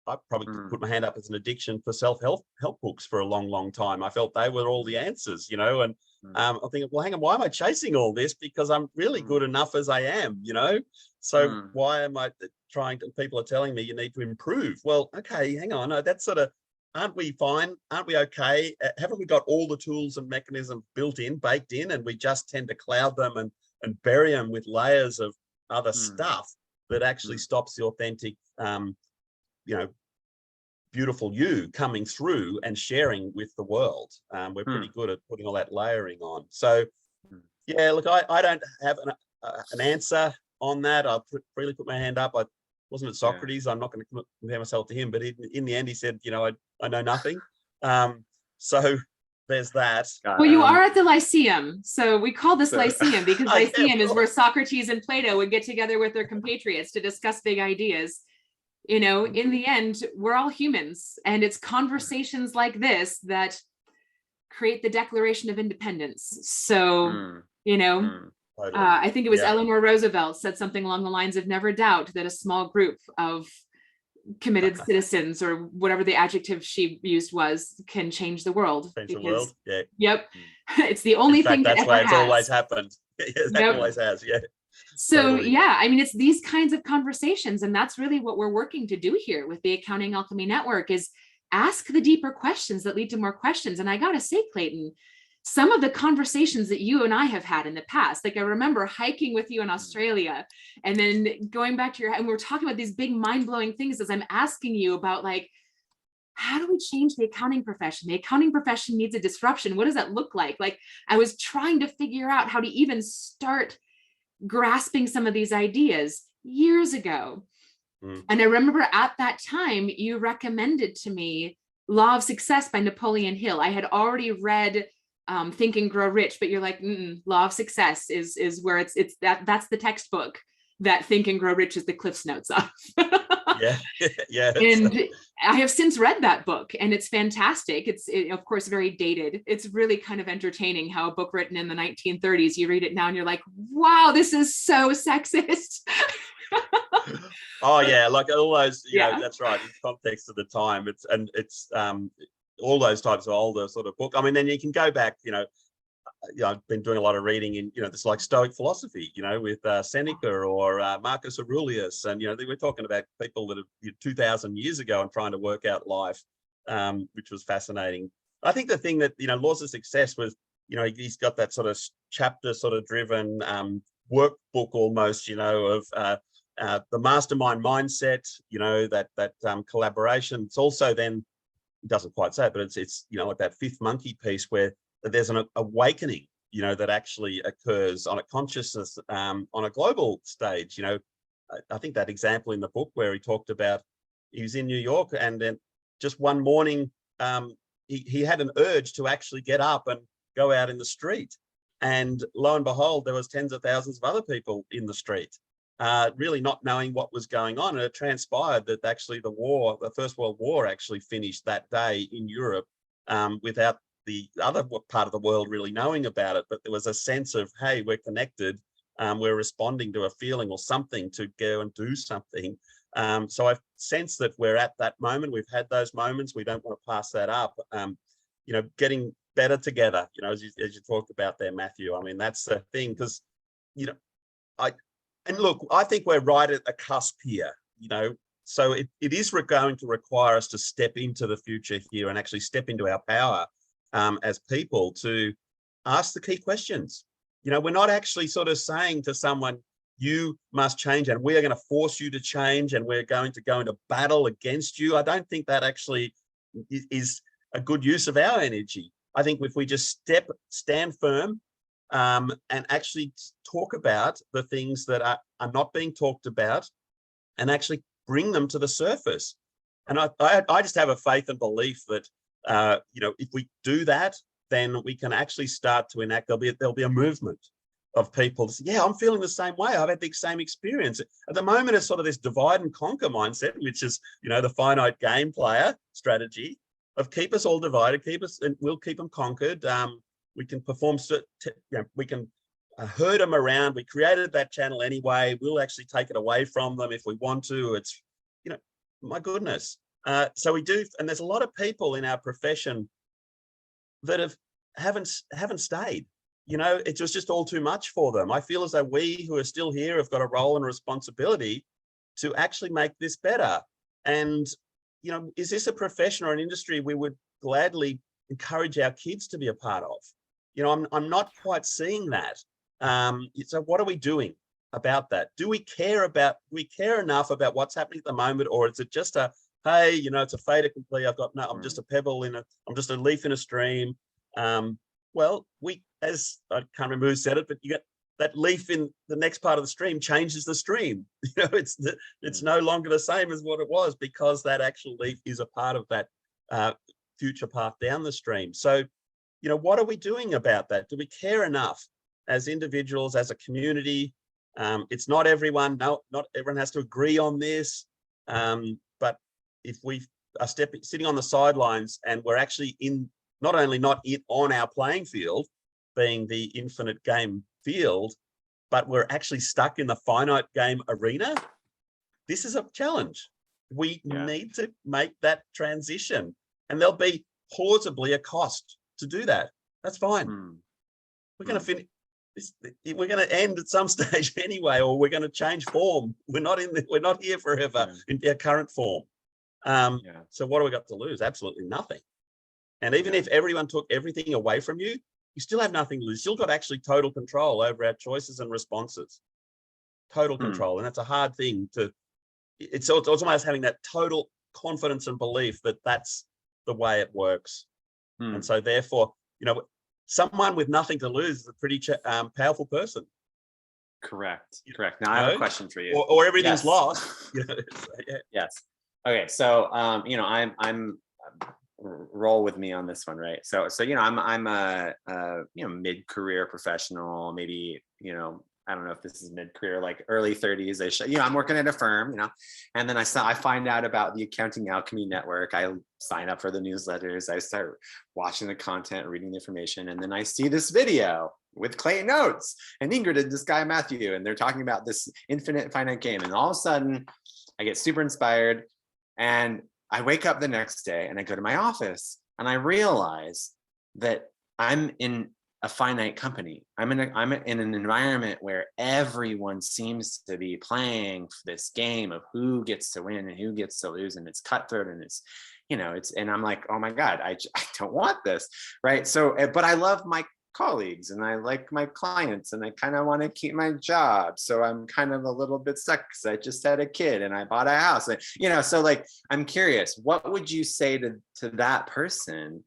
I probably could put my hand up as an addiction for self-help books for a long, long time. I felt they were all the answers, you know, and I'm thinking, well, hang on, why am I chasing all this? Because I'm really good enough as I am, you know? So why am I trying to, people are telling me you need to improve? Well, okay, hang on, that's sort of, aren't we fine? Aren't we okay? Haven't we got all the tools and mechanisms built in, baked in, and we just tend to cloud them and bury them with layers of other stuff that actually stops the authentic, you know, beautiful you coming through and sharing with the world. We're pretty good at putting all that layering on. So, yeah, look, I don't have an answer on that. I'll freely put my hand up. I wasn't at Socrates. I'm not going to compare myself to him, but in the end, he said, you know, I know nothing. So there's that. Well, you are at the Lyceum. So we call this Lyceum because Lyceum is where Socrates and Plato would get together with their compatriots to discuss big ideas. You know, in the end, we're all humans, and it's conversations like this that create the Declaration of Independence. So, you know, I think it was Eleanor Roosevelt said something along the lines of never doubt that a small group of committed citizens, or whatever the adjective she used was, can change the world. Change the world. Yeah. Yep. It's the only thing that that's ever why it's always happened. That always has. Yeah. So totally. yeah, I mean, it's these kinds of conversations, and that's really what we're working to do here with the Accounting Alchemy Network, is ask the deeper questions that lead to more questions. And I gotta say, Clayton, some of the conversations that you and I have had in the past, like I remember hiking with you in Australia and then going back to your, and we're talking about these big mind-blowing things as I'm asking you about, like, how do we change the accounting profession? The accounting profession needs a disruption. What does that look like? Like, I was trying to figure out how to even start grasping some of these ideas years ago. And I remember at that time, you recommended to me Law of Success by Napoleon Hill. I had already read Think and Grow Rich, but you're like, Law of Success is where that's the textbook that Think and Grow Rich is the Cliff's Notes of. Yeah. And I have since read that book, and it's fantastic. It's of course very dated. It's really kind of entertaining how a book written in the 1930s, you read it now and you're like, wow, this is so sexist. Oh yeah, like all those, you know, that's right, in context of the time. It's all those types of older sort of book. I mean, then you can go back, you know, I've been doing a lot of reading in, you know, this like Stoic philosophy, you know, with Seneca or Marcus Aurelius. And, you know, we're talking about people that have 2000 years ago and trying to work out life, which was fascinating. I think the thing that, you know, Laws of Success was, you know, he's got that sort of chapter sort of driven workbook almost, you know, of the mastermind mindset, you know, that collaboration. It's also then, it doesn't quite say it, but it's, you know, like that fifth monkey piece where there's an awakening, you know, that actually occurs on a consciousness, on a global stage. You know, I think that example in the book where he talked about, he was in New York and then just one morning, he had an urge to actually get up and go out in the street. And lo and behold, there was tens of thousands of other people in the street, really not knowing what was going on. And it transpired that actually the First World War actually finished that day in Europe, without the other part of the world really knowing about it. But there was a sense of, hey, we're connected, we're responding to a feeling or something to go and do something. So I sense that we're at that moment. We've had those moments. We don't want to pass that up. You know, getting better together, you know, as you talked about there, Matthew. I mean, that's the thing, because, you know, I think we're right at the cusp here, you know. So it is going to require us to step into the future here and actually step into our power as people to ask the key questions. You know, we're not actually sort of saying to someone, you must change and we are going to force you to change and we're going to go into battle against you. I don't think that actually is a good use of our energy. I think if we just stand firm, and actually talk about the things that are not being talked about and actually bring them to the surface. And I just have a faith and belief that, if we do that, then we can actually start to enact, there'll be a movement of people. Yeah, I'm feeling the same way. I've had the same experience. At the moment, it's sort of this divide and conquer mindset, which is, the finite game player strategy of keep us all divided, and we'll keep them conquered. We can perform, we can herd them around. We created that channel anyway. We'll actually take it away from them if we want to. It's, my goodness. So we do, and there's a lot of people in our profession that haven't stayed. It was just all too much for them. I feel as though we who are still here have got a role and responsibility to actually make this better. And, is this a profession or an industry we would gladly encourage our kids to be a part of? I'm not quite seeing that. So what are we doing about that? Do we care enough about what's happening at the moment, or is it just hey, it's a fait accompli. I'm just a pebble I'm just a leaf in a stream. Well, as I can't remember who said it, but you got that leaf in the next part of the stream changes the stream. It's no longer the same as what it was, because that actual leaf is a part of that future path down the stream. So, what are we doing about that? Do we care enough as individuals, as a community? It's not everyone. No, not everyone has to agree on this. But if we are sitting on the sidelines and we're actually not only on our playing field, being the infinite game field, but we're actually stuck in the finite game arena, this is a challenge. We need to make that transition, and there'll be plausibly a cost to do that. That's fine. We're going to finish. We're going to end at some stage anyway, or we're going to change form. We're not here forever in our current form. So what do we got to lose? Absolutely nothing. And even if everyone took everything away from you, you still have nothing to lose. You still got actually total control over our choices and responses. Total control. And that's a hard thing it's almost having that total confidence and belief that that's the way it works. And so therefore, someone with nothing to lose is a pretty powerful person. Correct. Now I have a question for you. Or everything's lost. Yes. Okay. So, I'm roll with me on this one, right? So I'm a mid-career professional, maybe, I don't know if this is mid-career, like early 30s. I'm working at a firm, and then I find out about the Accounting Alchemy network. I sign up for the newsletters. I start watching the content, reading the information, and then I see this video with Clayton Oates and Ingrid and this guy Matthew, and they're talking about this infinite finite game. And all of a sudden, I get super inspired, and I wake up the next day and I go to my office and I realize that I'm in a finite company. I'm in an environment where everyone seems to be playing this game of who gets to win and who gets to lose, and it's cutthroat, and it's and I'm like, oh my God, I don't want this, right? So, but I love my colleagues and I like my clients and I kind of want to keep my job. So I'm kind of a little bit stuck because I just had a kid and I bought a house. And, so like, I'm curious, what would you say to that person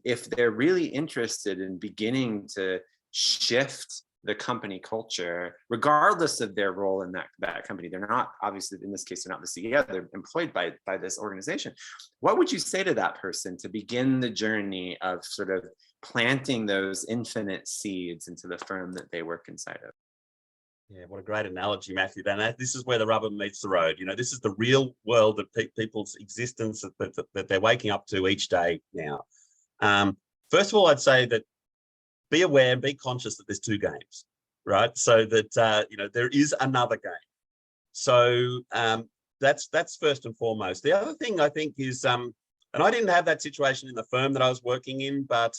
if they're really interested in beginning to shift the company culture, regardless of their role in that company? They're not, obviously, in this case, they're not the CEO, they're employed by this organization. What would you say to that person to begin the journey of sort of planting those infinite seeds into the firm that they work inside of? Yeah, what a great analogy, Matthew. And this is where the rubber meets the road. This is the real world of people's existence that they're waking up to each day now. First of all, I'd say that be aware and be conscious that there's two games, right? So that, there is another game. So that's first and foremost. The other thing I think is, and I didn't have that situation in the firm that I was working in, but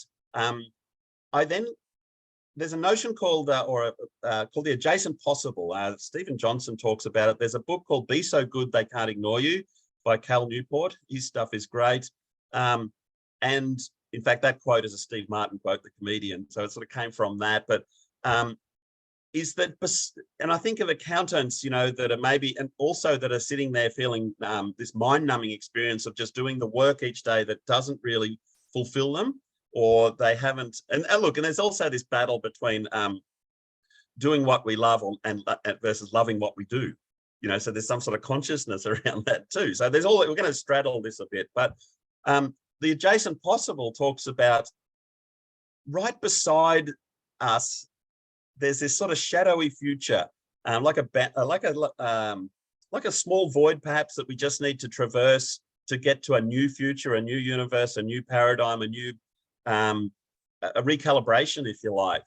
there's a notion called called the adjacent possible. Stephen Johnson talks about it. There's a book called Be So Good They Can't Ignore You by Cal Newport. His stuff is great. And in fact, that quote is a Steve Martin quote, the comedian. So it sort of came from that. But is that, and I think of accountants, that are maybe, and also that are sitting there feeling this mind-numbing experience of just doing the work each day that doesn't really fulfill them. or they haven't. And look, and there's also this battle between doing what we love and versus loving what we do. So there's some sort of consciousness around that too. So we're going to straddle this a bit, but the adjacent possible talks about right beside us, there's this sort of shadowy future, like a small void perhaps that we just need to traverse to get to a new future, a new universe, a new paradigm, a new a recalibration, if you like.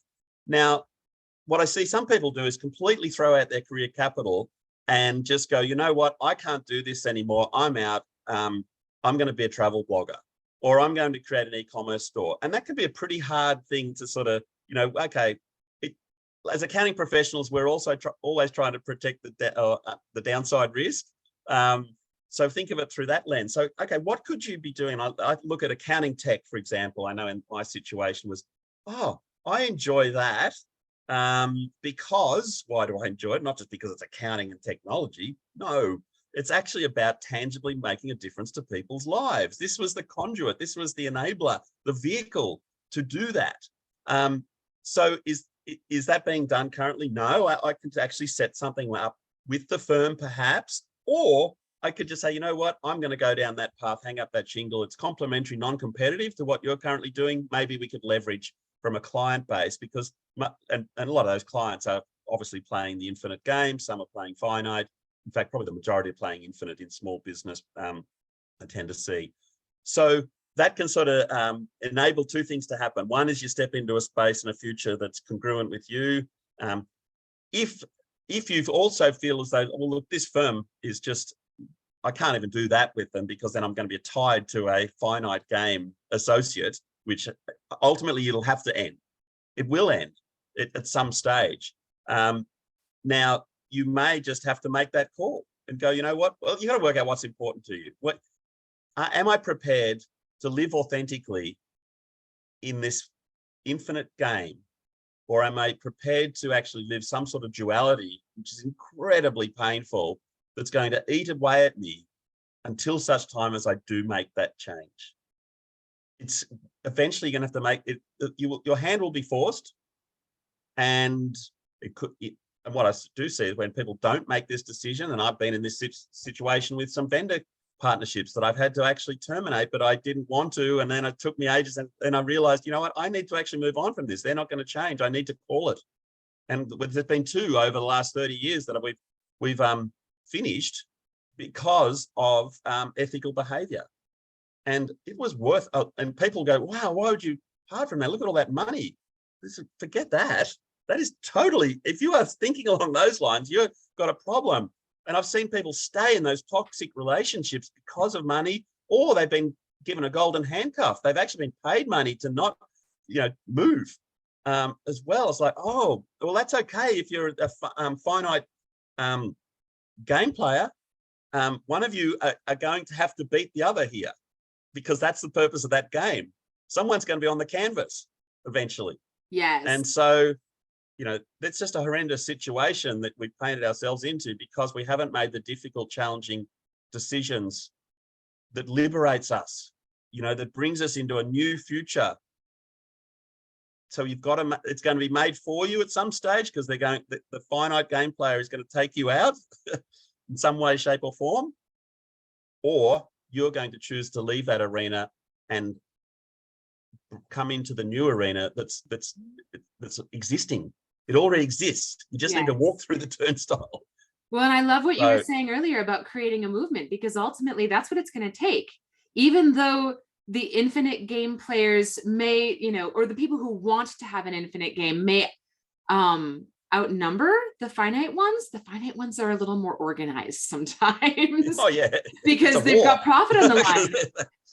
Now, what I see some people do is completely throw out their career capital and just go, you know what, I can't do this anymore. I'm out. I'm going to be a travel blogger, or I'm going to create an e-commerce store. And that can be a pretty hard thing to sort of, okay, as accounting professionals, we're also always trying to protect the downside risk. So think of it through that lens. So, okay, what could you be doing? I look at accounting tech, for example. I know in my situation was, I enjoy that. Because why do I enjoy it? Not just because it's accounting and technology. No, it's actually about tangibly making a difference to people's lives. This was the conduit. This was the enabler, the vehicle to do that. So is that being done currently? No, I could actually set something up with the firm perhaps, or I could just say, you know what, I'm going to go down that path, hang up that shingle. It's complementary, non-competitive to what you're currently doing. Maybe we could leverage from a client base, because and a lot of those clients are obviously playing the infinite game. Some are playing finite. In fact, probably the majority are playing infinite in small business, I tend to see. So that can sort of enable two things to happen. One is you step into a space and a future that's congruent with you. If you also feel as though, well, look, this firm is just, I can't even do that with them because then I'm going to be tied to a finite game associate, which ultimately it'll have to end. It will end at some stage. Now, you may just have to make that call and go, you know what? Well, you got to work out what's important to you. What am I prepared to live authentically in this infinite game, or am I prepared to actually live some sort of duality, which is incredibly painful, that's going to eat away at me until such time as I do make that change? It's eventually going to have to make it. Your hand will be forced, and and what I do see is when people don't make this decision, and I've been in this situation with some vendor partnerships that I've had to actually terminate, but I didn't want to, and then it took me ages, and then I realized, you know what, I need to actually move on from this. They're not going to change. I need to call it. And there's been two over the last 30 years that we've finished because of ethical behavior. And it was worth, and people go, wow, why would you part from that? Look at all that money. Forget that. That is totally, if you are thinking along those lines, you've got a problem. And I've seen people stay in those toxic relationships because of money, or they've been given a golden handcuff. They've actually been paid money to not, move as well. It's like, oh, well, that's okay if you're a finite game player. One of you are going to have to beat the other here, because that's the purpose of that game. Someone's going to be on the canvas eventually. Yes. And so, that's just a horrendous situation that we've painted ourselves into because we haven't made the difficult, challenging decisions that liberates us, that brings us into a new future. So it's going to be made for you at some stage, because the finite game player is going to take you out in some way, shape or form, or you're going to choose to leave that arena and come into the new arena that's existing. It already exists. You just need to walk through the turnstile. Well, and I love what you were saying earlier about creating a movement, because ultimately that's what it's going to take. Even though the infinite game players may, or the people who want to have an infinite game may outnumber the finite ones are a little more organized sometimes. Oh yeah, because they've got profit on the line.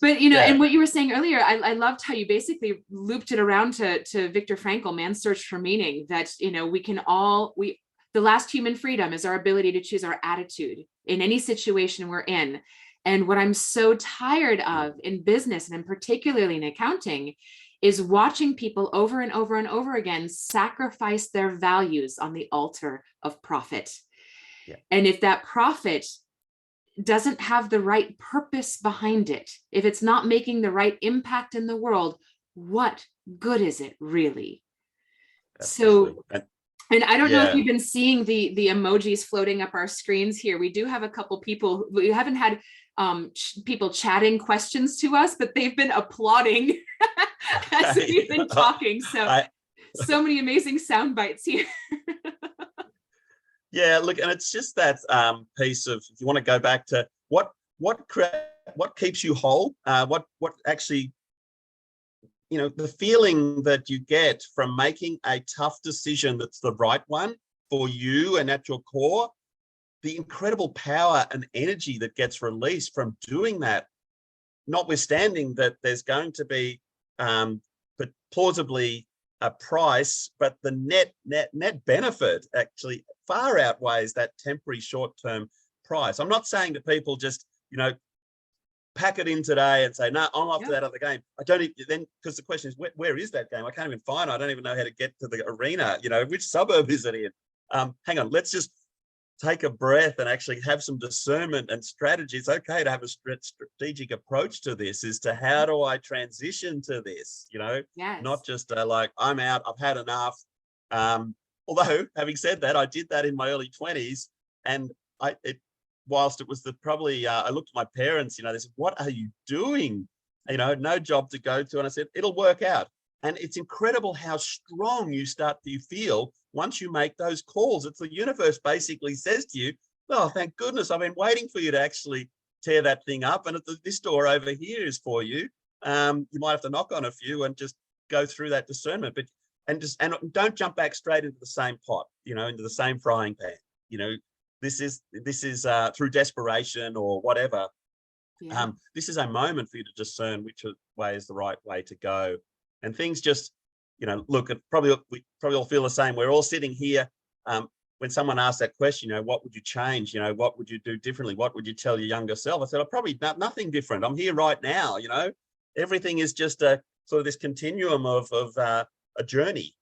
But and what you were saying earlier, I loved how you basically looped it around to Viktor Frankl, Man's Search for Meaning, that the last human freedom is our ability to choose our attitude in any situation we're in. And what I'm so tired of in business, and particularly in accounting, is watching people over and over and over again sacrifice their values on the altar of profit. Yeah. And if that profit doesn't have the right purpose behind it, if it's not making the right impact in the world, what good is it really? Absolutely. So, and I don't know if Yeah. you've been seeing the emojis floating up our screens here. We do have a couple people, we haven't had people chatting questions to us, but they've been applauding as we've been talking. So, so many amazing sound bites here. Yeah, look, and it's just that piece of, if you want to go back to what keeps you whole, what actually, you know, the feeling that you get from making a tough decision that's the right one for you and at your core, the incredible power and energy that gets released from doing that, notwithstanding that there's going to be but plausibly a price, but the net benefit actually far outweighs that temporary short-term price. I'm not saying that people just, you know, pack it in today and say, no, I'm off to that other game. I don't even, then, because the question is, where is that game? I can't even find it. I don't even know how to get to the arena. You know, which suburb is it in? Hang on, let's just take a breath and actually have some discernment and strategy. It's okay to have a strategic approach to this, as to how do I transition to this, you know, not just like, I'm out, I've had enough. Although, having said that, I did that in my early 20s, and whilst it was probably, I looked at my parents, you know, they said, what are you doing? You know, no job to go to. And I said, it'll work out. And it's incredible how strong you feel once you make those calls. It's the universe basically says to you, oh, thank goodness, I've been waiting for you to actually tear that thing up. And this door over here is for you. You might have to knock on a few and just go through that discernment. But and don't jump back straight into the same pot, you know, into the same frying pan. You know, this is through desperation or whatever. Yeah. This is a moment for you to discern which way is the right way to go. And things just, you know, look, we probably all feel the same. We're all sitting here. When someone asked that question, you know, what would you change? You know, what would you do differently? What would you tell your younger self? I said, probably nothing different. I'm here right now. You know, everything is just a sort of this continuum of a journey.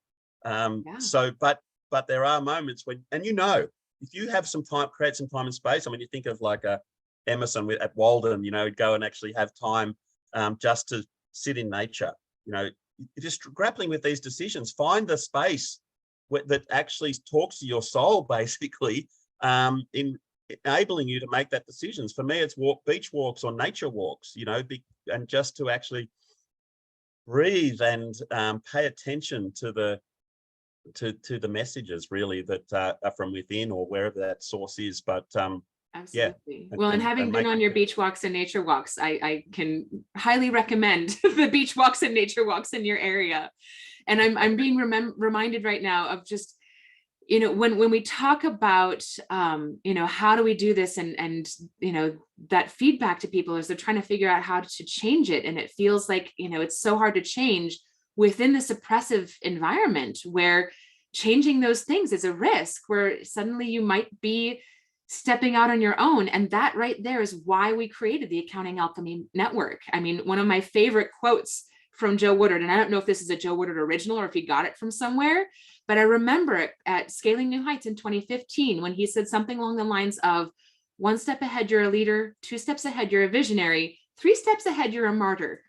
So, but there are moments when, and you know, if you have some time, create some time and space. I mean, you think of like Emerson at Walden, you know, he'd go and actually have time just to sit in nature. You know, just grappling with these decisions, find the space that actually talks to your soul, basically, in enabling you to make that decisions. For me, it's beach walks or nature walks, you know, and just to actually breathe and pay attention to the messages really that are from within or wherever that source is. But absolutely. Yeah. Well, and having been on your beach walks and nature walks, I can highly recommend the beach walks and nature walks in your area. And I'm being reminded right now of just, you know, when we talk about, you know, how do we do this, and you know, that feedback to people as they're trying to figure out how to change it. And it feels like, you know, it's so hard to change within this oppressive environment where changing those things is a risk, where suddenly you might be stepping out on your own. And that right there is why we created the Accounting Alchemy Network. I mean, one of my favorite quotes from Joe Woodard, and I don't know if this is a Joe Woodard original or if he got it from somewhere, but I remember it at Scaling New Heights in 2015 when he said something along the lines of, 1 step ahead, you're a leader, 2 steps ahead, you're a visionary, 3 steps ahead, you're a martyr.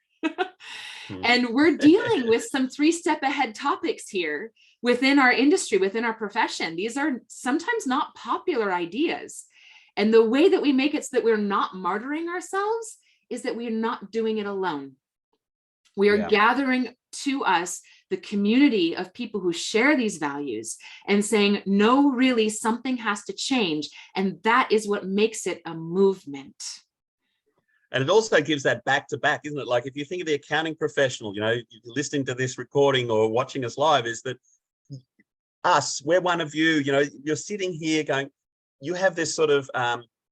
And we're dealing with some 3-step ahead topics here within our industry, within our profession. These are sometimes not popular ideas. And the way that we make it so that we're not martyring ourselves is that we're not doing it alone. We are gathering to us the community of people who share these values and saying, no, really, something has to change. And that is what makes it a movement. And it also gives that back to back, isn't it? Like if you think of the accounting professional, you know, listening to this recording or watching us live, is that we're one of you, you know, you're sitting here going, you have this sort of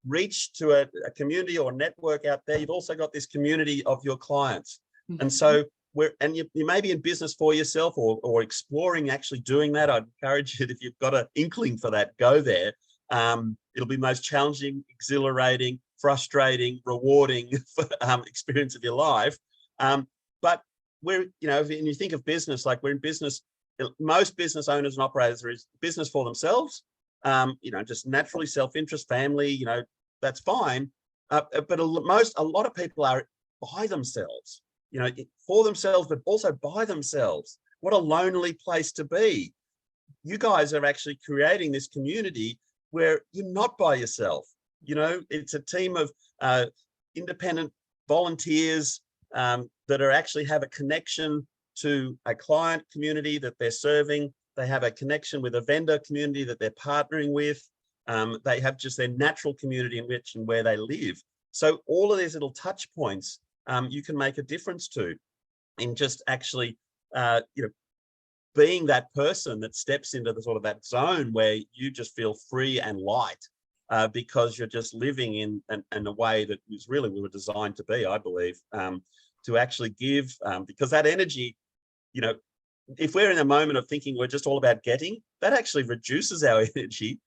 reach to a community or network out there. You've also got this community of your clients. Mm-hmm. And so you may be in business for yourself or exploring actually doing that. I'd encourage you, if you've got an inkling for that, go there. It'll be most challenging, exhilarating, frustrating, rewarding experience of your life. But we're, you know, when you think of business, like we're in business, most business owners and operators are in business for themselves, you know, just naturally self-interest, family, you know, that's fine. But a lot of people are by themselves. for themselves, but also by themselves. What a lonely place to be. You guys are actually creating this community where you're not by yourself. It's a team of independent volunteers that are actually have a connection to a client community that they're serving. They have a connection with a vendor community that they're partnering with. They have just their natural community in which and where they live. So all of these little touch points you can make a difference to in just actually, being that person that steps into the sort of that zone where you just feel free and light because you're just living in a way that is really we were designed to be, I believe, to actually give, because that energy, if we're in a moment of thinking we're just all about getting, that actually reduces our energy.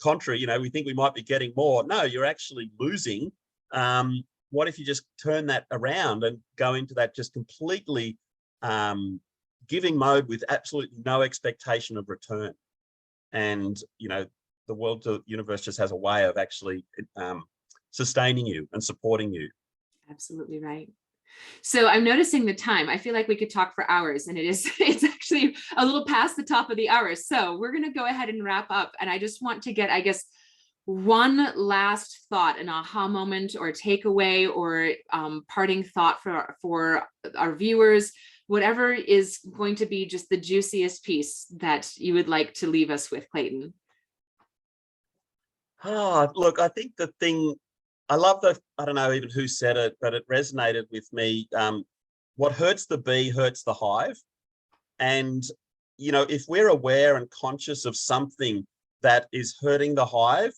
Contrary, we think we might be getting more. No, you're actually losing. What if you just turn that around and go into that just completely giving mode with absolutely no expectation of return? And, the world, the universe just has a way of actually sustaining you and supporting you. Absolutely right. So I'm noticing the time. I feel like we could talk for hours, and it's actually a little past the top of the hour. So we're going to go ahead and wrap up. And I just want to get, I guess, one last thought, an aha moment or takeaway or parting thought for our viewers, whatever is going to be just the juiciest piece that you would like to leave us with, Clayton. Oh, look, I think the thing, I love I don't know even who said it, but it resonated with me. What hurts the bee hurts the hive. And, if we're aware and conscious of something that is hurting the hive,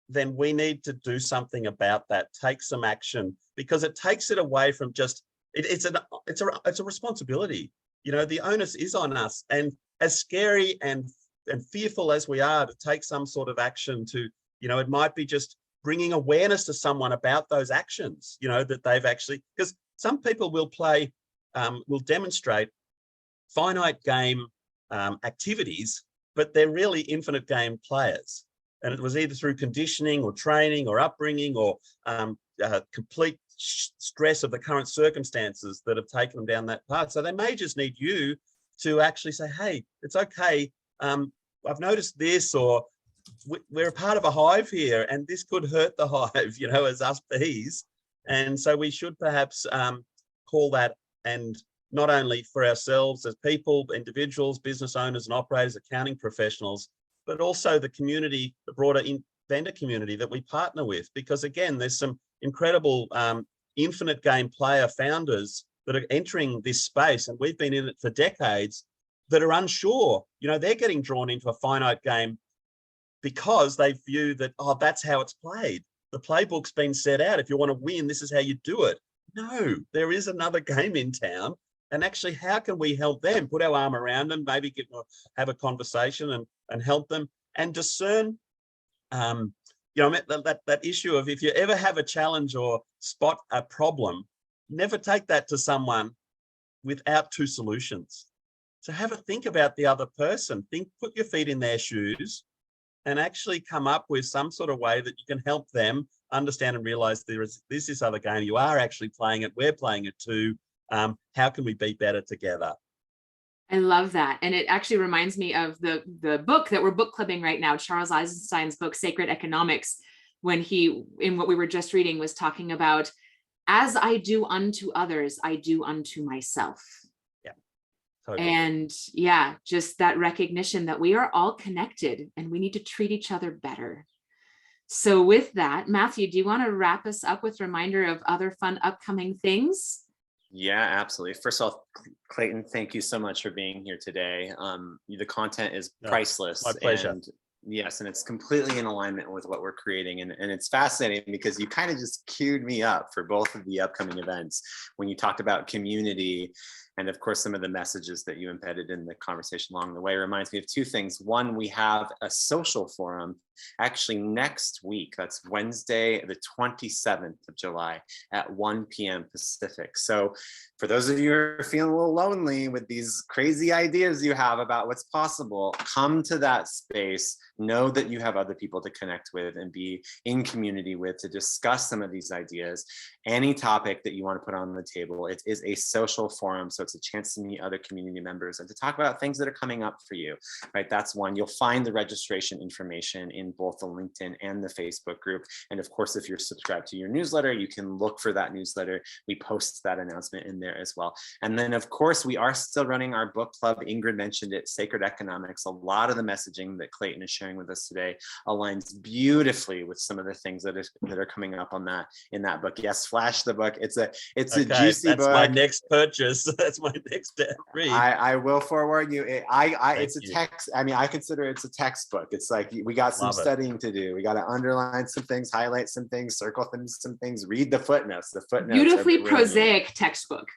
then we need to do something about that, take some action, because it takes it away from just, it's a responsibility. The onus is on us. And as scary and fearful as we are to take some sort of action to, it might be just bringing awareness to someone about those actions, that they've actually, because some people will demonstrate finite game activities, but they're really infinite game players. And it was either through conditioning or training or upbringing or complete stress of the current circumstances that have taken them down that path. So they may just need you to actually say, hey, it's okay. I've noticed this, or we're a part of a hive here, and this could hurt the hive, as us bees. And so we should perhaps call that, and not only for ourselves as people, individuals, business owners and operators, accounting professionals, but also the community, the broader vendor community that we partner with. Because again, there's some incredible infinite game player founders that are entering this space, and we've been in it for decades, that are unsure. They're getting drawn into a finite game because they view that, that's how it's played. The playbook's been set out. If you want to win, this is how you do it. No, there is another game in town. And actually, how can we help them? Put our arm around them, maybe have a conversation and help them and discern, that issue of, if you ever have a challenge or spot a problem, never take that to someone without two solutions. So have a think about the other person. Put your feet in their shoes and actually come up with some sort of way that you can help them understand and realize there's this other game. You are actually playing it. We're playing it too. How can we be better together? I love that. And it actually reminds me of the book that we're book clubbing right now, Charles Eisenstein's book, Sacred Economics, when he, in what we were just reading, was talking about, as I do unto others, I do unto myself. Totally. And just that recognition that we are all connected and we need to treat each other better. So with that, Matthew, do you want to wrap us up with a reminder of other fun upcoming things? Yeah, absolutely. First of all, Clayton, thank you so much for being here today. The content is priceless. My pleasure. And yes, and it's completely in alignment with what we're creating. And it's fascinating because you kind of just queued me up for both of the upcoming events when you talked about community And of course, some of the messages that you embedded in the conversation along the way reminds me of two things. One, we have a social forum actually next week. That's Wednesday, the 27th of July at 1 p.m. Pacific. So for those of you who are feeling a little lonely with these crazy ideas you have about what's possible, come to that space. Know that you have other people to connect with and be in community with to discuss some of these ideas. Any topic that you want to put on the table, it is a social forum. So it's a chance to meet other community members and to talk about things that are coming up for you, right? That's one. You'll find the registration information in both the LinkedIn and the Facebook group. And of course, if you're subscribed to your newsletter, you can look for that newsletter. We post that announcement in there as well. And then of course, we are still running our book club. Ingrid mentioned it, Sacred Economics. A lot of the messaging that Clayton is sharing with us today aligns beautifully with some of the things that are coming up on that in that book. Yes, flash the book. It's a juicy book. That's my next purchase. That's my next read. I will forward you. It's a you. text. I mean, I consider it's a textbook. It's like we got some studying to do. We got to underline some things, highlight some things, circle some things, read the footnotes. The footnotes. Beautifully prosaic textbook.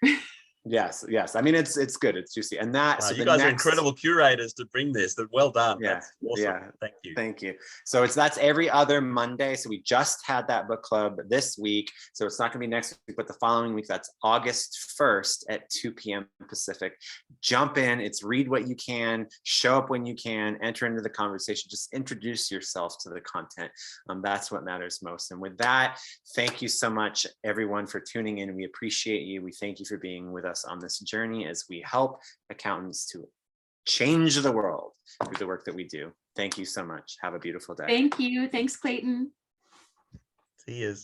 Yes. I mean, it's good. It's juicy. And that you guys are incredible curators to bring this. Well done. Yeah, that's awesome. Yeah. Thank you. So that's every other Monday. So we just had that book club this week. So it's not going to be next week, but the following week. That's August 1st at 2 p.m. Pacific. Jump in. It's read what you can, show up when you can, enter into the conversation. Just introduce yourself to the content. That's what matters most. And with that, thank you so much, everyone, for tuning in. We appreciate you. We thank you for being with us on this journey as we help accountants to change the world through the work that we do. Thank you so much. Have a beautiful day. Thank you. Thanks, Clayton. See you.